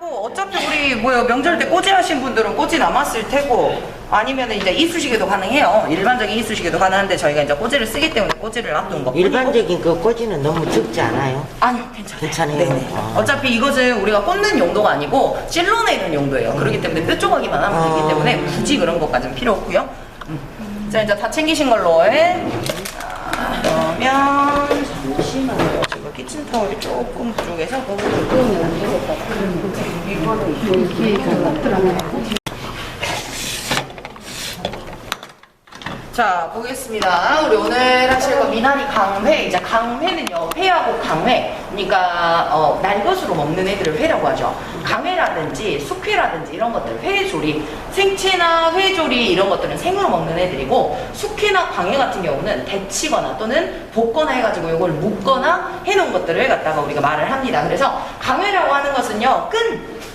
뭐 어차피 우리 뭐야 명절 때 꼬지 하신 분들은 꼬지 남았을 테고 아니면 이제 이쑤시개도 가능해요. 일반적인 이쑤시개도 가능한데 저희가 이제 꼬지를 쓰기 때문에 꼬지를 놔둔 거. 일반적인 그 꼬지는 너무 적지 않아요? 아니요, 괜찮아요. 괜찮아요? 네네. 아. 어차피 이것은 우리가 꽂는 용도가 아니고 찔러내는 용도예요. 그렇기 때문에 뼈 조각이만 하면 되기 때문에 굳이 그런 것까지는 필요 없고요. 자, 이제 다 챙기신 걸로 해. 그러면 잠시만요. 제가 키친타올이 조금 부족해서 자, 보겠습니다. 우리 오늘 하실 거 미나리 강회. 이제 강회는요, 회하고 강회. 그러니까, 날것으로 먹는 애들을 회라고 하죠. 강회라든지 숙회라든지 이런 것들, 회조리, 생채나 회조리 이런 것들은 생으로 먹는 애들이고, 숙회나 강회 같은 경우는 데치거나 또는 볶거나 해가지고 이걸 묵거나 해놓은 것들을 갖다가 우리가 말을 합니다. 그래서 강회라고 하는 것은요,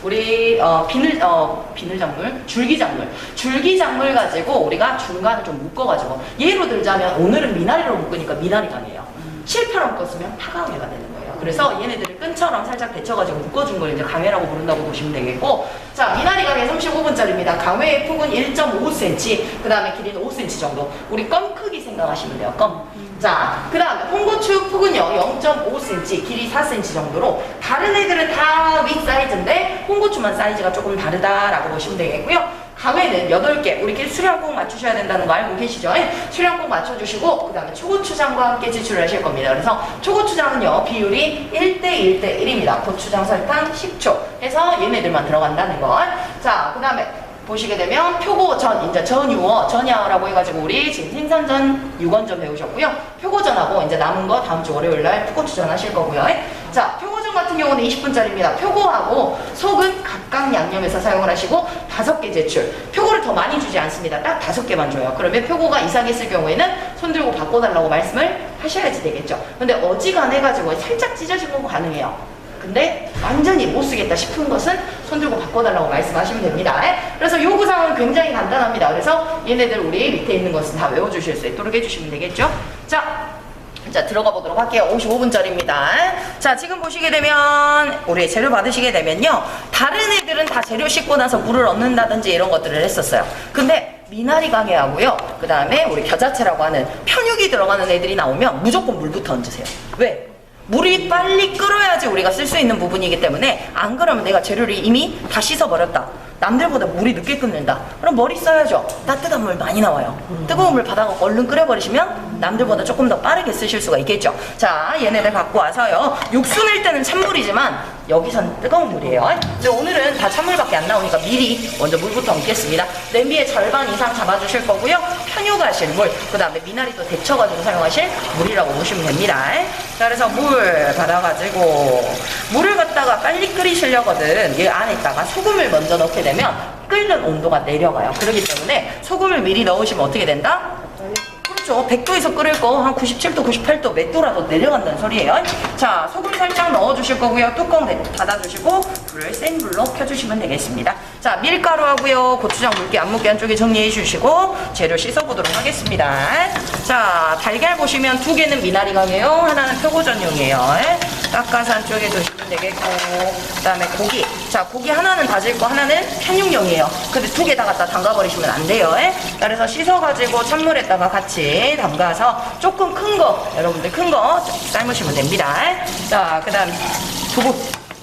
우리 비늘작물, 줄기작물 가지고 우리가 중간을 좀 묶어가지고 예로 들자면 오늘은 미나리로 묶으니까 미나리강이에요. 실패로 묶었으면 파강회가 되는 거예요. 그래서 얘네들을 끈처럼 살짝 데쳐가지고 묶어준 걸 이제 강회라고 부른다고 보시면 되겠고, 자, 미나리강회 35분짜리입니다. 강회의 폭은 1.5cm, 그 다음에 길이는 5cm 정도. 우리 껌 크기 생각하시면 돼요. 껌. 자, 그 다음에 홍고추 폭은요 0.5cm, 길이 4cm 정도로 다른 애들은 다 윗 사이즈인데 홍고추만 사이즈가 조금 다르다라고 보시면 되겠고요. 강회는 8개, 우리끼리 수량 꼭 맞추셔야 된다는 거 알고 계시죠? 수량 꼭 맞춰주시고 그 다음에 초고추장과 함께 제출을 하실 겁니다. 그래서 초고추장은요 비율이 1:1:1입니다. 고추장, 설탕, 식초 해서 얘네들만 들어간다는 거. 자, 그 다음에 보시게 되면 표고전, 이제 전유어, 전야라고 해가지고 우리 지금 생선전 6원전 배우셨고요. 표고전하고 이제 남은 거 다음 주 월요일날 푸고추전 하실 거고요. 자, 표고전 같은 경우는 20분짜리입니다. 표고하고 속은 각각 양념해서 사용을 하시고 5개 제출. 표고를 더 많이 주지 않습니다. 딱 5개만 줘요. 그러면 표고가 이상했을 경우에는 손 들고 바꿔달라고 말씀을 하셔야지 되겠죠. 근데 어지간해가지고 살짝 찢어진 거 가능해요. 근데 완전히 못 쓰겠다 싶은 것은 손 들고 바꿔달라고 말씀하시면 됩니다. 그래서 요구사항은 굉장히 간단합니다. 그래서 얘네들 우리 밑에 있는 것은 다 외워주실 수 있도록 해주시면 되겠죠. 자, 들어가 보도록 할게요. 55분짜리입니다. 자, 지금 보시게 되면 우리 재료 받으시게 되면요, 다른 애들은 다 재료 씻고 나서 물을 얻는다든지 이런 것들을 했었어요. 근데 미나리 강회하고요, 그 다음에 우리 겨자채라고 하는 편육이 들어가는 애들이 나오면 무조건 물부터 얹으세요. 왜? 물이 빨리 끓어야지 우리가 쓸 수 있는 부분이기 때문에, 안 그러면 내가 재료를 이미 다 씻어버렸다, 남들보다 물이 늦게 끓는다, 그럼 머리 써야죠. 따뜻한 물 많이 나와요. 뜨거운 물 받아갖고 얼른 끓여버리시면 남들보다 조금 더 빠르게 쓰실 수가 있겠죠. 자, 얘네들 갖고 와서요, 육수 낼 때는 찬물이지만 여기선 뜨거운 물이에요. 근데 오늘은 다 찬물밖에 안 나오니까 미리 먼저 물부터 얹겠습니다. 냄비의 절반 이상 잡아주실 거고요. 편육하실 물, 그 다음에 미나리도 데쳐가지고 사용하실 물이라고 보시면 됩니다. 자, 그래서 물 받아가지고 물을 갖다가 빨리 끓이시려거든 이 안에다가 소금을 먼저 넣게 되면 끓는 온도가 내려가요. 그렇기 때문에 소금을 미리 넣으시면 어떻게 된다? 그렇죠. 100도에서 끓일 거 한 97도, 98도 몇 도라도 내려간다는 소리예요. 자, 소금 살짝 넣어주실 거고요. 뚜껑 닫아주시고 불을 센 불로 켜주시면 되겠습니다. 자, 밀가루하고요, 고추장 물기 안 묻게 한쪽에 정리해 주시고 재료 씻어보도록 하겠습니다. 자, 달걀 보시면 2개는 미나리 강이에요, 하나는 표고전용이에요. 깎아서 한쪽에 두시면 되겠고, 그 다음에 고기. 자, 고기 하나는 다질 거, 하나는 편육용이에요. 근데 2개 다 갖다 담가버리시면 안 돼요. 자, 그래서 씻어가지고 찬물에다가 같이 담가서 조금 큰 거, 여러분들 큰 거 삶으시면 됩니다. 자, 그 다음 두부.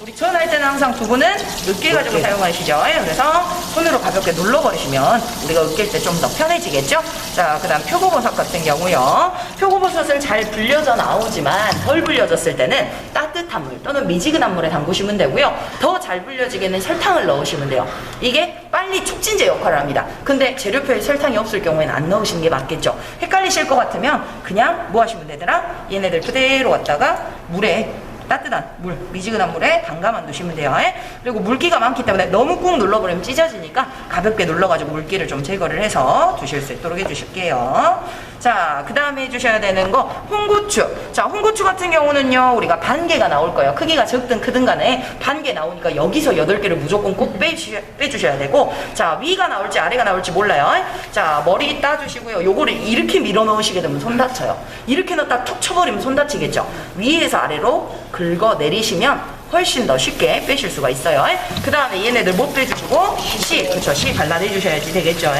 우리 전할 때는 항상 두부는 으깨 가지고 사용하시죠. 그래서 손으로 가볍게 눌러버리시면 우리가 으깰 때 좀 더 편해지겠죠. 자, 그 다음 표고버섯 같은 경우요, 표고버섯은 잘 불려져 나오지만 덜 불려졌을 때는 따뜻한 물 또는 미지근한 물에 담그시면 되고요. 더 잘 불려지게는 설탕을 넣으시면 돼요. 이게 빨리 촉진제 역할을 합니다. 근데 재료표에 설탕이 없을 경우에는 안 넣으시는 게 맞겠죠. 헷갈리실 것 같으면 그냥 뭐 하시면 되더라? 얘네들 그대로 갖다가 물에, 따뜻한 물, 미지근한 물에 담가만 두시면 돼요. 그리고 물기가 많기 때문에 너무 꾹 눌러버리면 찢어지니까 가볍게 눌러가지고 물기를 좀 제거를 해서 두실 수 있도록 해주실게요. 자, 그 다음에 해주셔야 되는 거 홍고추. 자, 홍고추 같은 경우는요, 우리가 반 개가 나올 거예요. 크기가 적든 크든 간에 반 개 나오니까 여기서 8개를 무조건 꼭 빼주셔야 되고, 자, 위가 나올지 아래가 나올지 몰라요. 자, 머리 따주시고요. 요거를 이렇게 밀어 넣으시게 되면 손 다쳐요. 이렇게 넣었다 툭 쳐버리면 손 다치겠죠. 위에서 아래로 긁어 내리시면 훨씬 더 쉽게 빼실 수가 있어요. 그 다음에 얘네들 못 빼주시고 씨, 그쵸, 씨 발라내주셔야지 되겠죠.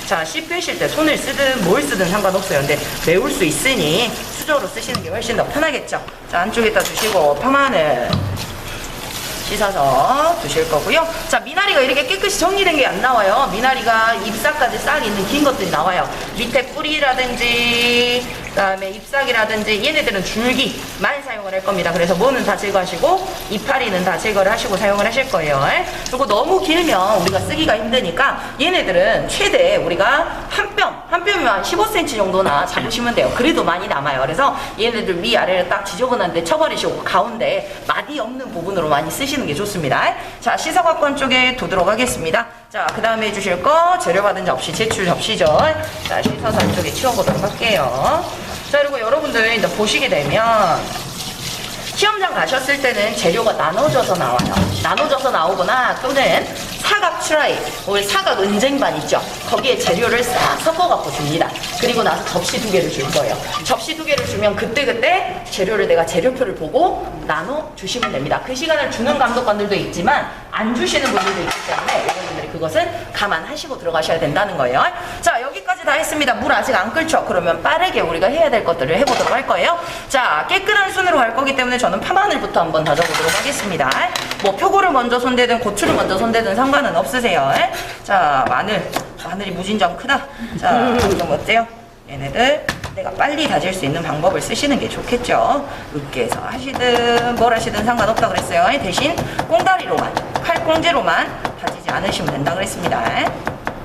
자, 씨 빼실 때 손을 쓰든 뭘 쓰든 상관없어요. 근데 매울 수 있으니 수저로 쓰시는 게 훨씬 더 편하겠죠. 자, 안쪽에다 두시고 파마늘 씻어서 두실 거고요. 자, 미나리가 이렇게 깨끗이 정리된 게 안 나와요. 미나리가 잎사까지 싹 있는 긴 것들이 나와요. 밑에 뿌리라든지 그다음에 잎사귀라든지 얘네들은 줄기만 사용을 할 겁니다. 그래서 모는 다 제거하시고 이파리는 다 제거를 하시고 사용을 하실 거예요. 그리고 너무 길면 우리가 쓰기가 힘드니까 얘네들은 최대 우리가 한 뼘이면 15cm 정도나 잡으시면 돼요. 그래도 많이 남아요. 그래서 얘네들 위아래를 딱 지저분한데 쳐버리시고 가운데 마디 없는 부분으로 많이 쓰시는 게 좋습니다. 자, 시서갖고 한쪽에 두도록 하겠습니다. 자, 그 다음에 해주실 거 재료 받은 접시, 제출 접시죠. 자, 씻어서 안쪽에 치워보도록 할게요. 자, 그리고 여러분들 이제 보시게 되면 시험장 가셨을 때는 재료가 나눠져서 나와요. 나눠져서 나오거나 또는 사각 트라이, 우리 사각 은쟁반 있죠? 거기에 재료를 싹 섞어갖고 줍니다. 그리고 나서 접시 2개를 줄 거예요. 접시 2개를 주면 그때그때 재료를 내가 재료표를 보고 나눠주시면 됩니다. 그 시간을 주는 감독관들도 있지만 안 주시는 분들도 있기 때문에 여러분들이 그것은 감안하시고 들어가셔야 된다는 거예요. 자, 여기까지 다 했습니다. 물 아직 안 끓죠? 그러면 빠르게 우리가 해야 될 것들을 해보도록 할 거예요. 자, 깨끗한 순으로 갈 거기 때문에 저는 파마늘부터 한번 다져보도록 하겠습니다. 뭐 표고를 먼저 손대든 고추를 먼저 손대든 상관은 없으세요. 자, 마늘이 무진장 크다. 자, 좀 어때요? 얘네들 내가 빨리 다질 수 있는 방법을 쓰시는 게 좋겠죠. 으깨서 하시든 뭘 하시든 상관없다 그랬어요. 대신 꽁다리로만, 칼꽁지로만 다지지 않으시면 된다 그랬습니다.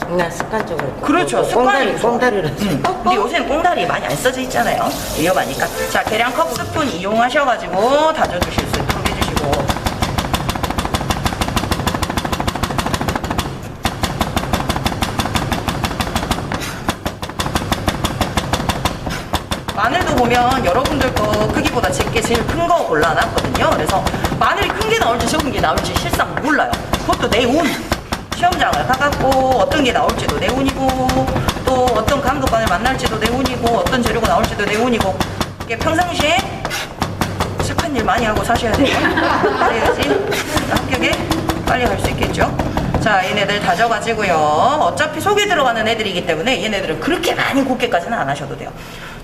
나 습관적으로. 그렇죠. 꽁다리로. 근데 요새는 꽁다리 많이 안 써져 있잖아요. 위험하니까. 자, 계량 컵 스푼 이용하셔가지고 다져주실 수 있도록 해주시고. 마늘도 보면 여러분들 거 크기보다 제게 제일 큰 거 골라놨거든요. 그래서 마늘이 큰 게 나올지 적은 게 나올지 실상 몰라요. 그것도 내 운. 시험장을 가갖고 어떤 게 나올지도 내 운이고 또 어떤 감독관을 만날지도 내 운이고 어떤 재료가 나올지도 내 운이고 이게 평상시에 착한 일 많이 하고 사셔야 돼요. 그래야지 합격에 빨리 갈 수 있겠죠. 자, 얘네들 다져가지고요. 어차피 속에 들어가는 애들이기 때문에 얘네들은 그렇게 많이 곱게까지는 안 하셔도 돼요.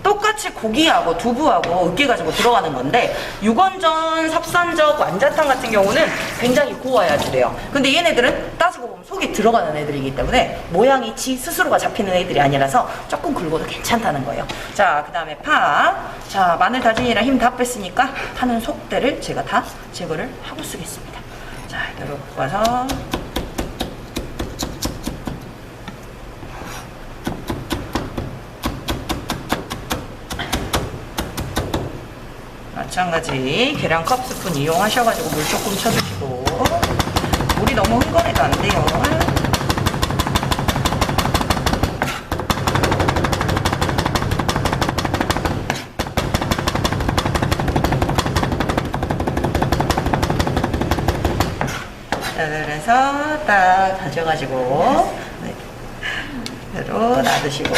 똑같이 고기하고 두부하고 으깨 가지고 들어가는 건데 육원전, 삽산적, 완자탕 같은 경우는 굉장히 구워야지 돼요. 근데 얘네들은 따지고 보면 속에 들어가는 애들이기 때문에 모양이 지 스스로가 잡히는 애들이 아니라서 조금 굵어도 괜찮다는 거예요. 자, 그 다음에 파. 자, 마늘 다진이랑 힘 다 뺐으니까 파는 속대를 제가 다 제거를 하고 쓰겠습니다. 자, 이대로 볶아서 마찬가지 계량 컵 스푼 이용하셔가지고 물 조금 쳐주시고 물이 너무 흥건해도 안 돼요. 자, 그래서 딱 다져가지고 그대로 놔두시고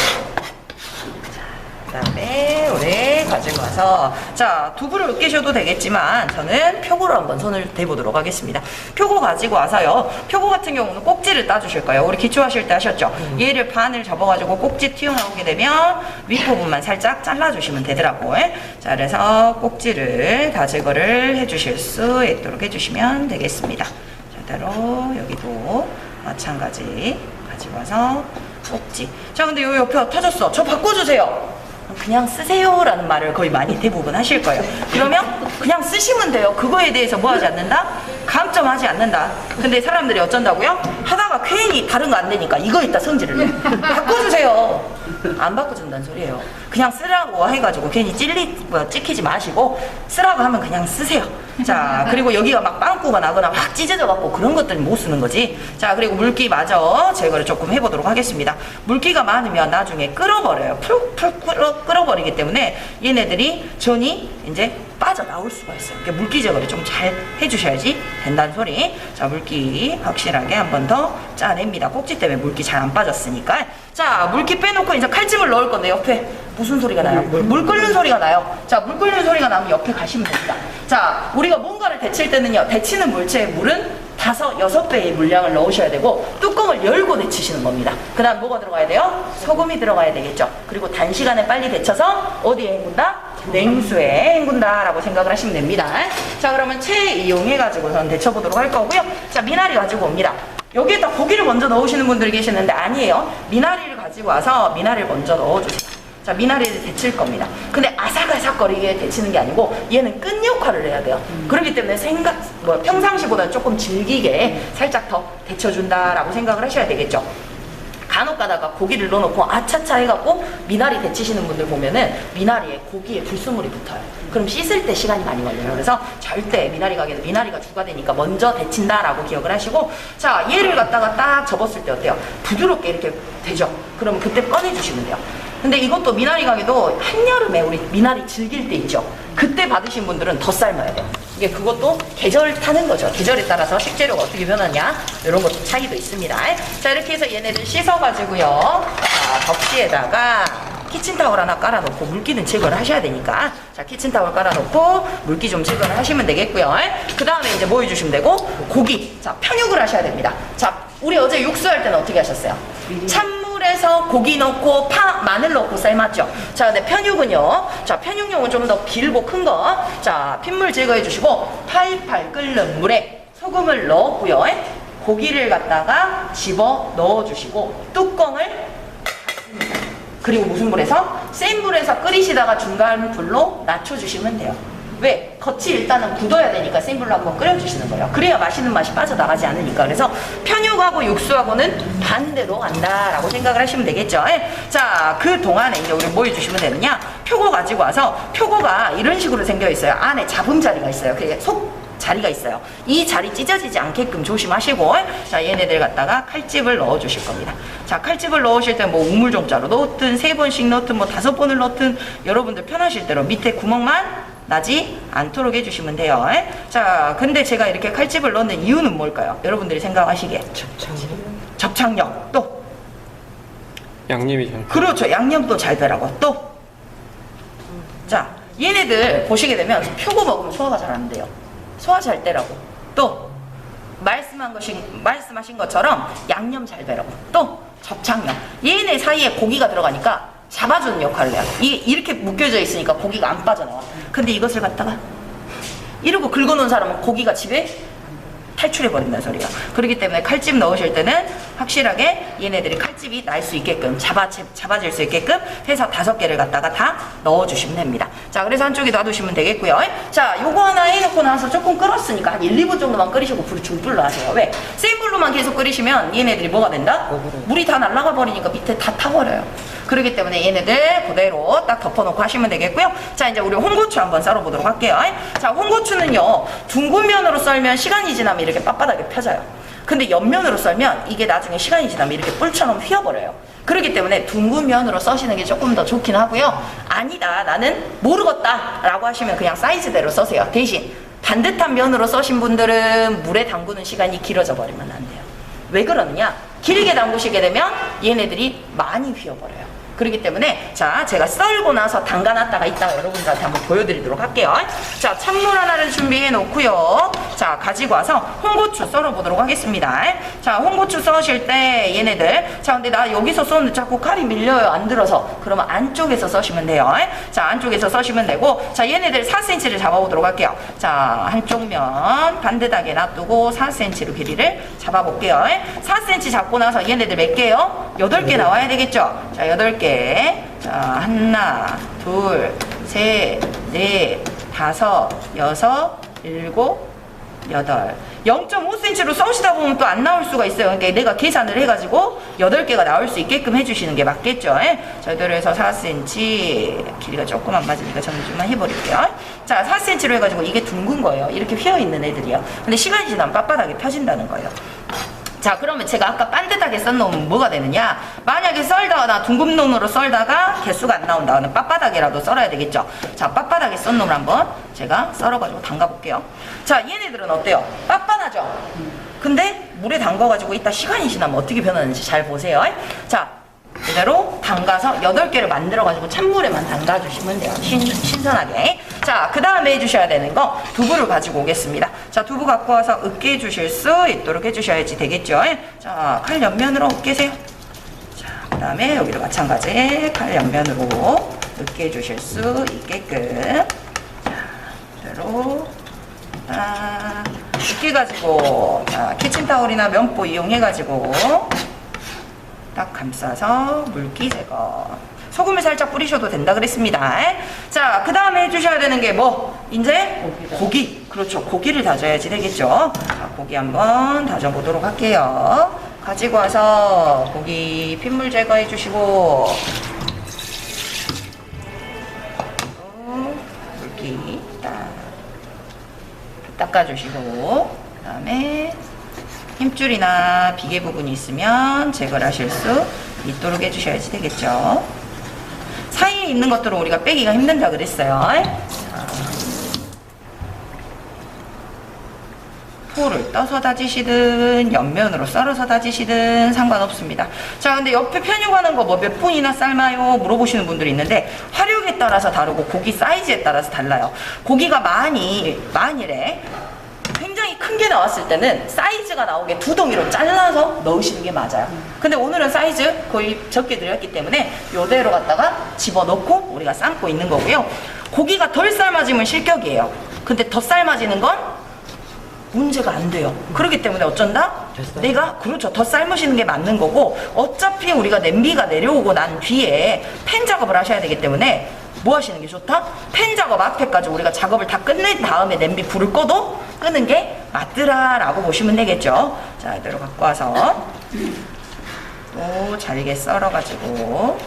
그 다음에 우리 가지고 와서 자, 두부를 으깨셔도 되겠지만 저는 표고로 한번 손을 대보도록 하겠습니다. 표고 가지고 와서요, 표고 같은 경우는 꼭지를 따주실 거예요. 우리 기초하실 때 하셨죠? 얘를 반을 접어가지고 꼭지 튀어나오게 되면 윗부분만 살짝 잘라주시면 되더라고요. 자, 그래서 꼭지를 다 제거를 해주실 수 있도록 해주시면 되겠습니다. 자, 이대로 여기도 마찬가지 가지고 와서 꼭지. 자, 근데 요 옆에 터졌어. 저 바꿔주세요. 그냥 쓰세요 라는 말을 거의 많이 대부분 하실 거예요. 그러면 그냥 쓰시면 돼요. 그거에 대해서 뭐 하지 않는다? 감점하지 않는다. 근데 사람들이 어쩐다고요? 하다가 괜히 다른 거 안 되니까 이거 있다 성질을 내. 바꿔주세요. 안 바꿔준다는 소리예요. 그냥 쓰라고 해가지고 괜히 찍히지 마시고 쓰라고 하면 그냥 쓰세요. 자, 그리고 여기가 막 빵꾸가 나거나 확 찢어져 갖고 그런 것들은 못 쓰는 거지. 자, 그리고 물기 마저 제거를 조금 해보도록 하겠습니다. 물기가 많으면 나중에 끓어버려요. 풀풀 끓어버리기 때문에 얘네들이 전이 이제 빠져나올 수가 있어요. 그러니까 물기 제거를 좀 잘 해주셔야지 된다는 소리. 자, 물기 확실하게 한 번 더 짜냅니다. 꼭지 때문에 물기 잘 안 빠졌으니까. 자, 물기 빼놓고 이제 칼집을 넣을 건데 옆에 무슨 소리가 나요? 물 끓는 소리가 나요. 자, 물 끓는 소리가 나면 옆에 가시면 됩니다. 자, 우리가 뭔가를 데칠 때는요, 데치는 물체의 물은 5, 6배의 물량을 넣으셔야 되고 뚜껑을 열고 데치시는 겁니다. 그 다음 뭐가 들어가야 돼요? 소금이 들어가야 되겠죠. 그리고 단시간에 빨리 데쳐서 어디에 헹군다? 냉수에 헹군다 라고 생각을 하시면 됩니다. 자, 그러면 채 이용해가지고 저는 데쳐보도록 할 거고요. 자, 미나리 가지고 옵니다. 여기에다 고기를 먼저 넣으시는 분들이 계시는데 아니에요. 미나리를 가지고 와서 미나리를 먼저 넣어주세요. 자, 미나리를 데칠 겁니다. 근데 아삭아삭거리게 데치는 게 아니고 얘는 끈 역할을 해야 돼요. 그렇기 때문에 평상시보다 조금 질기게 살짝 더 데쳐준다라고 생각을 하셔야 되겠죠. 간혹 가다가 고기를 넣어놓고 아차차 해갖고 미나리 데치시는 분들 보면은 미나리에 고기에 불순물이 붙어요. 그럼 씻을 때 시간이 많이 걸려요. 그래서 절대 미나리 가게에서 미나리가 주가 되니까 먼저 데친다라고 기억을 하시고, 자, 얘를 갖다가 딱 접었을 때 어때요? 부드럽게 이렇게 되죠. 그러면 그때 꺼내주시면 돼요. 근데 이것도 미나리 가게도 한여름에 우리 미나리 즐길 때 있죠. 그때 받으신 분들은 더 삶아야 돼요. 이게 그것도 계절 타는 거죠. 계절에 따라서 식재료가 어떻게 변하냐 이런 것도 차이도 있습니다. 자, 이렇게 해서 얘네들 씻어가지고요. 자, 접시에다가 키친타올 하나 깔아놓고 물기는 제거를 하셔야 되니까, 자, 키친타올 깔아놓고 물기 좀 제거를 하시면 되겠고요. 그 다음에 이제 뭐 해주시면 되고, 고기. 자, 편육을 하셔야 됩니다. 자, 우리 어제 육수할 때는 어떻게 하셨어요? 찬물에서 고기 넣고 마늘 넣고 삶았죠. 자, 근데 편육은요, 자, 편육용은 좀 더 길고 큰 거, 자, 핏물 제거해 주시고 팔팔 끓는 물에 소금을 넣었고요. 고기를 갖다가 집어 넣어 주시고 뚜껑을 닫습니다. 그리고 무슨 불에서? 센 불에서 끓이시다가 중간 불로 낮춰주시면 돼요. 왜? 겉이 일단은 굳어야 되니까 센 불로 한번 끓여주시는 거예요. 그래야 맛있는 맛이 빠져나가지 않으니까. 그래서 편육하고 육수하고는 반대로 간다라고 생각을 하시면 되겠죠. 자, 그 동안에 이제 우리 뭐 해주시면 되느냐? 표고 가지고 와서, 표고가 이런 식으로 생겨 있어요. 안에 잡음자리가 있어요. 그게 속 자리가 있어요. 이 자리 찢어지지 않게끔 조심하시고, 자, 얘네들 갖다가 칼집을 넣어 주실 겁니다. 자, 칼집을 넣으실 때 뭐 우물종자로 넣든 3번씩 넣든 뭐 5번을 넣든 여러분들 편하실 대로 밑에 구멍만 나지 않도록 해주시면 돼요. 자, 근데 제가 이렇게 칼집을 넣는 이유는 뭘까요? 여러분들이 생각하시기에. 접착력. 또 양념이 잘. 그렇죠. 양념도 잘 되라고. 또 자, 얘네들 보시게 되면 표고 먹으면 소화가 잘 안 돼요. 소화 잘 되라고. 또 말씀하신 것처럼 양념 잘 되라고. 또 접착력. 얘네 사이에 고기가 들어가니까 잡아주는 역할을 해요. 이렇게 묶여져 있으니까 고기가 안 빠져나와. 근데 이것을 갖다가 이러고 긁어놓은 사람은 고기가 집에 탈출해버린다는 소리야. 그렇기 때문에 칼집 넣으실 때는 확실하게 얘네들이 칼집이 날 수 있게끔 잡아질 수 있게끔 해서 5개를 갖다가 다 넣어주시면 됩니다. 자, 그래서 한쪽에 놔두시면 되겠고요. 자, 요거 하나 해놓고 나서 조금 끓었으니까 한 1, 2분 정도만 끓이시고 불을 중불로 하세요. 왜? 센 불로만 계속 끓이시면 얘네들이 뭐가 된다? 물이 다 날아가 버리니까 밑에 다 타버려요. 그렇기 때문에 얘네들 그대로 딱 덮어놓고 하시면 되겠고요. 자, 이제 우리 홍고추 한번 썰어보도록 할게요. 자, 홍고추는요, 둥근 면으로 썰면 시간이 지나면 이렇게 빳빳하게 펴져요. 근데 옆면으로 썰면 이게 나중에 시간이 지나면 이렇게 뿔처럼 휘어버려요. 그렇기 때문에 둥근 면으로 써시는 게 조금 더 좋긴 하고요. 아니다, 나는 모르겠다 라고 하시면 그냥 사이즈대로 써세요. 대신 반듯한 면으로 써신 분들은 물에 담그는 시간이 길어져 버리면 안 돼요. 왜 그러느냐? 길게 담그시게 되면 얘네들이 많이 휘어버려요. 그렇기 때문에, 자, 제가 썰고 나서 담가놨다가 이따가 여러분들한테 한번 보여드리도록 할게요. 자, 찬물 하나를 준비해 놓고요. 자, 가지고 와서 홍고추 썰어보도록 하겠습니다. 자, 홍고추 써실 때 얘네들, 자, 근데 나 여기서 쏘는데 자꾸 칼이 밀려요. 안 들어서. 그러면 안쪽에서 써시면 돼요. 자, 안쪽에서 써시면 되고, 자, 얘네들 4cm를 잡아보도록 할게요. 자, 한쪽 면 반듯하게 놔두고 4cm로 길이를 잡아볼게요. 4cm 잡고 나서 얘네들 몇 개요? 8개 나와야 되겠죠? 자, 8개. 자, 하나, 둘, 셋, 넷, 다섯, 여섯, 일곱, 여덟. 0.5cm로 써시다 보면 또 안 나올 수가 있어요. 그러니까 내가 계산을 해가지고 8개가 나올 수 있게끔 해주시는 게 맞겠죠. 자, 이대로 해서 4cm. 길이가 조금 안 맞으니까 정리만 해버릴게요. 자, 4cm로 해가지고 이게 둥근 거예요. 이렇게 휘어있는 애들이요. 근데 시간이 지나면 빳빳하게 펴진다는 거예요. 자, 그러면 제가 아까 반듯하게 썬놈은 뭐가 되느냐? 만약에 썰다가 둥근 놈으로 썰다가 개수가 안 나온다. 그러면 빳빳하게라도 썰어야 되겠죠. 자, 빳빳하게 썬 놈을 한번 제가 썰어가지고 담가볼게요. 자, 얘네들은 어때요? 빳빳하죠? 근데 물에 담가가지고 이따 시간이 지나면 어떻게 변하는지 잘 보세요. 자, 그대로 담가서 8개를 만들어가지고 찬물에만 담가주시면 돼요. 신선하게. 자, 그 다음에 해주셔야 되는 거 두부를 가지고 오겠습니다. 자, 두부 갖고 와서 으깨 주실 수 있도록 해주셔야지 되겠죠. 자, 칼 옆면으로 으깨세요. 자, 그 다음에 여기도 마찬가지 칼 옆면으로 으깨 주실 수 있게끔. 자, 그대로 으깨가지고, 자, 키친타올이나 면보 이용해가지고 딱 감싸서 물기 제거. 소금을 살짝 뿌리셔도 된다 그랬습니다. 자, 그 다음에 해주셔야 되는 게 뭐? 이제 고기. 그렇죠. 고기를 다져야지 되겠죠. 자, 고기 한번 다져보도록 할게요. 가지고 와서 고기 핏물 제거해 주시고, 물기 딱 닦아주시고, 그 다음에 힘줄이나 비계 부분이 있으면 제거를 하실 수 있도록 해주셔야지 되겠죠. 사이에 있는 것들은 우리가 빼기가 힘든다 그랬어요. 포를 떠서 다지시든 옆면으로 썰어서 다지시든 상관없습니다. 자, 근데 옆에 편육하는 거 뭐 몇 분이나 삶아요? 물어보시는 분들이 있는데 화력에 따라서 다르고 고기 사이즈에 따라서 달라요. 고기가 만일에 굉장히 큰 게 나왔을 때는 사이즈가 나오게 두 덩이로 잘라서 넣으시는 게 맞아요. 근데 오늘은 사이즈 거의 적게 드렸기 때문에 요대로 갖다가 집어넣고 우리가 삶고 있는 거고요. 고기가 덜 삶아지면 실격이에요. 근데 더 삶아지는 건 문제가 안 돼요. 그렇기 때문에 어쩐다? 내가 그렇죠. 더 삶으시는 게 맞는 거고, 어차피 우리가 냄비가 내려오고 난 뒤에 팬 작업을 하셔야 되기 때문에 뭐 하시는 게 좋다? 팬 작업 앞에까지 우리가 작업을 다 끝낸 다음에 냄비 불을 꺼도 끄는 게 맞더라 라고 보시면 되겠죠. 자, 이대로 갖고 와서 또 잘게 썰어 가지고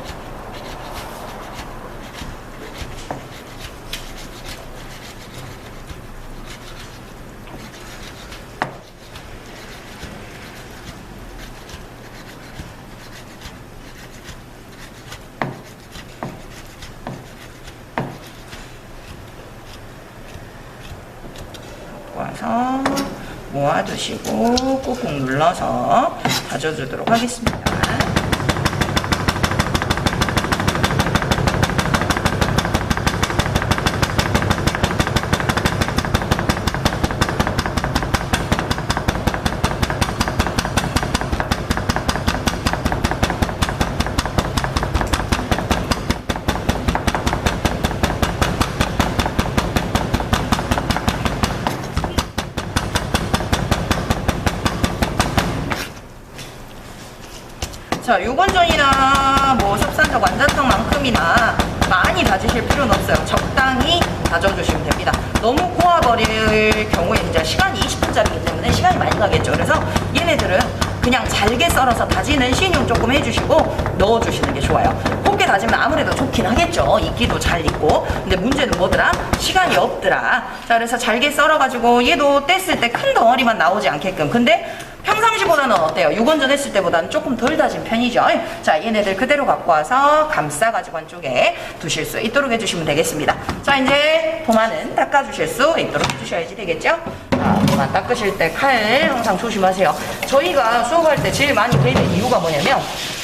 와서 모아두시고 꾹꾹 눌러서 다져주도록 하겠습니다. 자, 유건전이나 뭐 섭산적 완자탕만큼이나 많이 다지실 필요는 없어요. 적당히 다져주시면 됩니다. 너무 고아버릴 경우에 이제 시간이 20분짜리이기 때문에 시간이 많이 가겠죠. 그래서 얘네들은 그냥 잘게 썰어서 다지는 시인용 조금 해주시고 넣어주시는 게 좋아요. 곱게 다지면 아무래도 좋긴 하겠죠. 익기도 잘 익고. 근데 문제는 뭐더라? 시간이 없더라. 자, 그래서 잘게 썰어가지고 얘도 뗐을 때 큰 덩어리만 나오지 않게끔. 근데 평상시보다는 어때요? 유건전 했을 때보다는 조금 덜 다진 편이죠. 자, 얘네들 그대로 갖고 와서 감싸가지고 한쪽에 두실 수 있도록 해주시면 되겠습니다. 자, 이제 도마는 닦아주실 수 있도록 해주셔야지 되겠죠? 자, 도마 닦으실 때 칼 항상 조심하세요. 저희가 수업할 때 제일 많이 배는 이유가 뭐냐면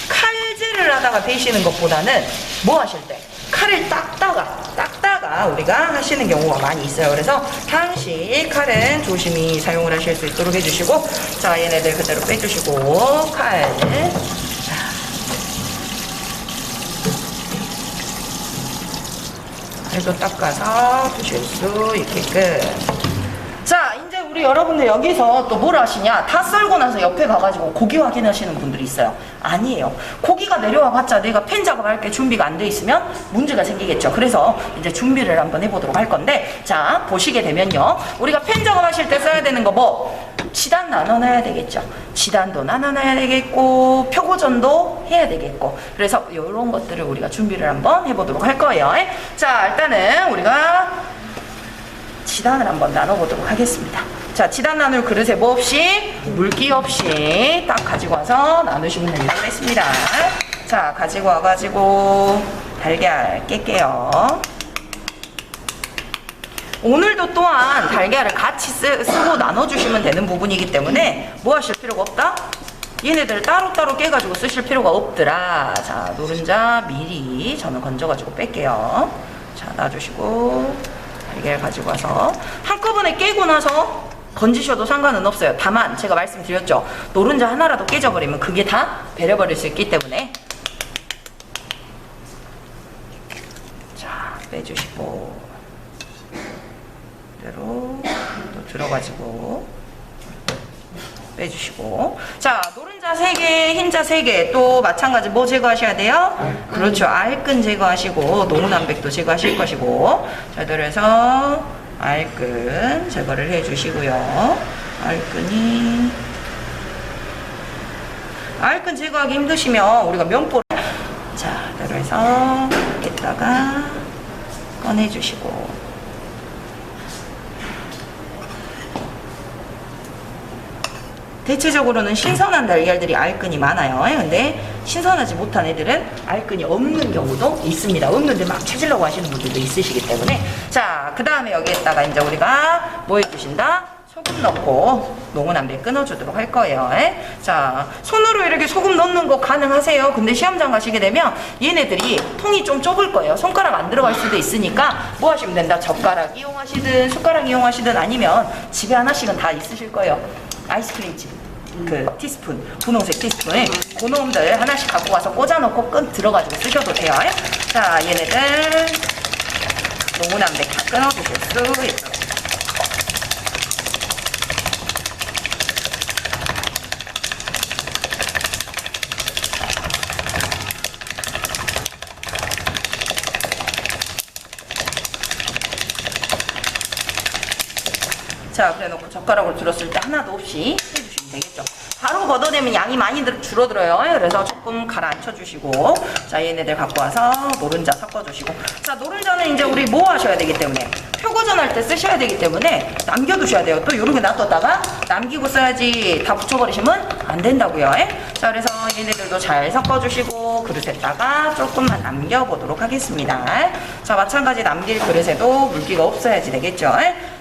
칼질을 하다가 배시는 것보다는 뭐 하실 때? 칼을 닦다가 우리가 하시는 경우가 많이 있어요. 그래서 항시 칼은 조심히 사용을 하실 수 있도록 해주시고, 자, 얘네들 그대로 빼주시고 칼 칼도 닦아서 두실 수 있게끔. 자, 이제 우리 여러분들 여기서 또 뭘 하시냐? 다 썰고 나서 옆에 가가지고 고기 확인하시는 분들이 있어요. 아니에요. 고기가 내려와 봤자 내가 팬 작업할 게 준비가 안 돼 있으면 문제가 생기겠죠. 그래서 이제 준비를 한번 해보도록 할 건데, 자, 보시게 되면요. 우리가 팬 작업하실 때 써야 되는 거 뭐? 지단 나눠놔야 되겠죠. 지단도 나눠놔야 되겠고, 표고전도 해야 되겠고. 그래서 이런 것들을 우리가 준비를 한번 해보도록 할 거예요. 자, 일단은 우리가 지단을 한번 나눠보도록 하겠습니다. 자, 지단 나눌 그릇에 뭐 없이? 물기 없이 딱 가지고 와서 나누시면 된다고 했습니다. 자, 가지고 와가지고 달걀 깰게요. 오늘도 또한 달걀을 같이 쓰고 나눠주시면 되는 부분이기 때문에 뭐 하실 필요가 없다? 얘네들 따로따로 깨가지고 쓰실 필요가 없더라. 자, 노른자 미리 저는 건져가지고 뺄게요. 자, 놔주시고 달걀 가지고 와서 한꺼번에 깨고 나서 건지셔도 상관은 없어요. 다만 제가 말씀드렸죠. 노른자 하나라도 깨져버리면 그게 다 배려버릴 수 있기 때문에 자, 빼주시고 그대로 또 들어가지고 빼주시고 자, 노른자 3개, 흰자 3개 또 마찬가지 뭐 제거하셔야 돼요? 그렇죠. 알끈 제거하시고 노무남백도 제거하실 것이고 자, 그래서 알끈 제거를 해주시고요. 알끈 제거하기 힘드시면 우리가 면보를 자, 그래서 여기다가 꺼내주시고 대체적으로는 신선한 달걀들이 알끈이 많아요. 근데 신선하지 못한 애들은 알끈이 없는 경우도 있습니다. 없는데 막 찾으려고 하시는 분들도 있으시기 때문에 자, 그 다음에 여기에다가 이제 우리가 뭐 해주신다? 소금 넣고 농어남배 끊어주도록 할 거예요. 자, 손으로 이렇게 소금 넣는 거 가능하세요. 근데 시험장 가시게 되면 얘네들이 통이 좀 좁을 거예요. 손가락 안 들어갈 수도 있으니까 뭐 하시면 된다? 젓가락 이용하시든 숟가락 이용하시든 아니면 집에 하나씩은 다 있으실 거예요. 아이스크림집 그 티스푼, 분홍색 티스푼에 그 놈들 하나씩 갖고 와서 꽂아놓고 끈 들어가지고 쓰셔도 돼요. 자, 얘네들 농어남배 다 끊어주실 수 있어요. 자, 그래 놓고 젓가락으로 들었을 때 하나도 없이 해주시면 되겠죠. 바로 걷어내면 양이 많이 줄어들어요. 그래서 조금 가라앉혀 주시고 자, 얘네들 갖고 와서 노른자 섞어주시고 자, 노른자는 이제 우리 뭐 하셔야 되기 때문에 표고전 할 때 쓰셔야 되기 때문에 남겨두셔야 돼요. 또 요렇게 놔뒀다가 남기고 써야지 다 붙여버리시면 안 된다고요. 자, 그래서 얘네들도 잘 섞어주시고 그릇에다가 조금만 남겨보도록 하겠습니다. 자, 마찬가지 남길 그릇에도 물기가 없어야지 되겠죠.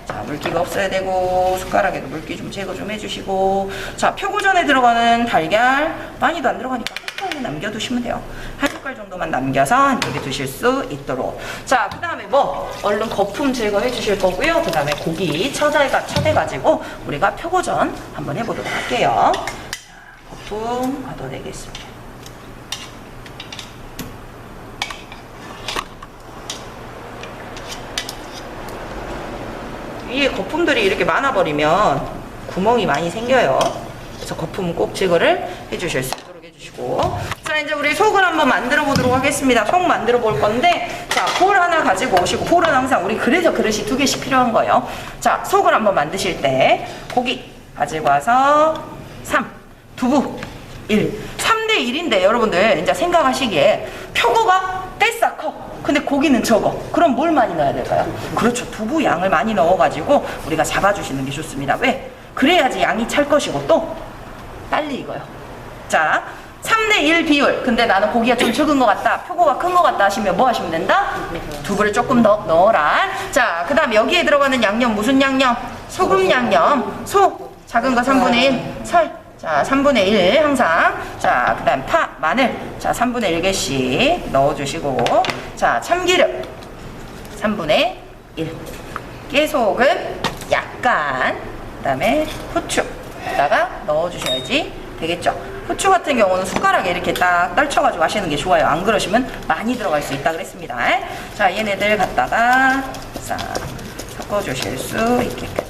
자, 물기가 없어야 되고 숟가락에도 물기 좀 제거 좀 해주시고 자, 표고전에 들어가는 달걀 많이도 안 들어가니까 한 숟갈만 남겨두시면 돼요. 한 숟갈 정도만 남겨서 한쪽에 두실 수 있도록 자, 그 다음에 뭐 얼른 거품 제거해 주실 거고요. 그 다음에 고기 쳐대가지고 우리가 표고전 한번 해보도록 할게요. 자, 거품 걷어내겠습니다. 위에 거품들이 이렇게 많아버리면 구멍이 많이 생겨요. 그래서 거품은 꼭 제거를 해주실 수 있도록 해주시고 자, 이제 우리 속을 한번 만들어 보도록 하겠습니다. 속 만들어 볼 건데 자, 볼 하나 가지고 오시고 볼은 항상 우리 그래서 그릇이 2개씩 필요한 거예요. 자, 속을 한번 만드실 때 고기 가지고 와서 3, 두부 1 3대 1인데 여러분들 이제 생각하시기에 표고가 떼싹 커. 근데 고기는 적어. 그럼 뭘 많이 넣어야 될까요? 그렇죠. 두부 양을 많이 넣어가지고 우리가 잡아주시는 게 좋습니다. 왜? 그래야지 양이 찰 것이고 또 빨리 익어요. 자, 3대 1 비율. 근데 나는 고기가 좀 적은 것 같다. 표고가 큰 것 같다 하시면 뭐 하시면 된다? 두부를 조금 더 넣어라. 자, 그 다음 여기에 들어가는 양념 무슨 양념? 소금 양념. 소 작은 거 3분의 1. 설 자, 3분의 1 항상. 자, 그 다음 파, 마늘. 자, 3분의 1개씩 넣어주시고. 자, 참기름. 3분의 1. 깨소금 약간. 그 다음에 후추에다가 넣어주셔야지 되겠죠. 후추 같은 경우는 숟가락에 이렇게 딱 떨쳐가지고 하시는 게 좋아요. 안 그러시면 많이 들어갈 수 있다 그랬습니다. 자, 얘네들 갖다가 싹 섞어주실 수 있게끔.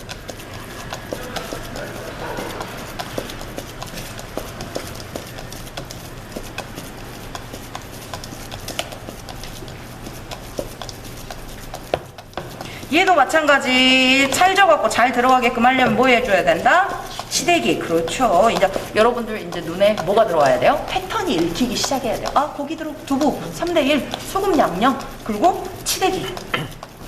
얘도 마찬가지 찰져갖고 잘 들어가게끔 하려면 뭐 해줘야 된다? 시래기. 그렇죠. 이제 여러분들 이제 눈에 뭐가 들어와야 돼요? 패턴이 읽히기 시작해야 돼요. 아, 고기 두부 3대 1 소금 양념 그리고 시래기.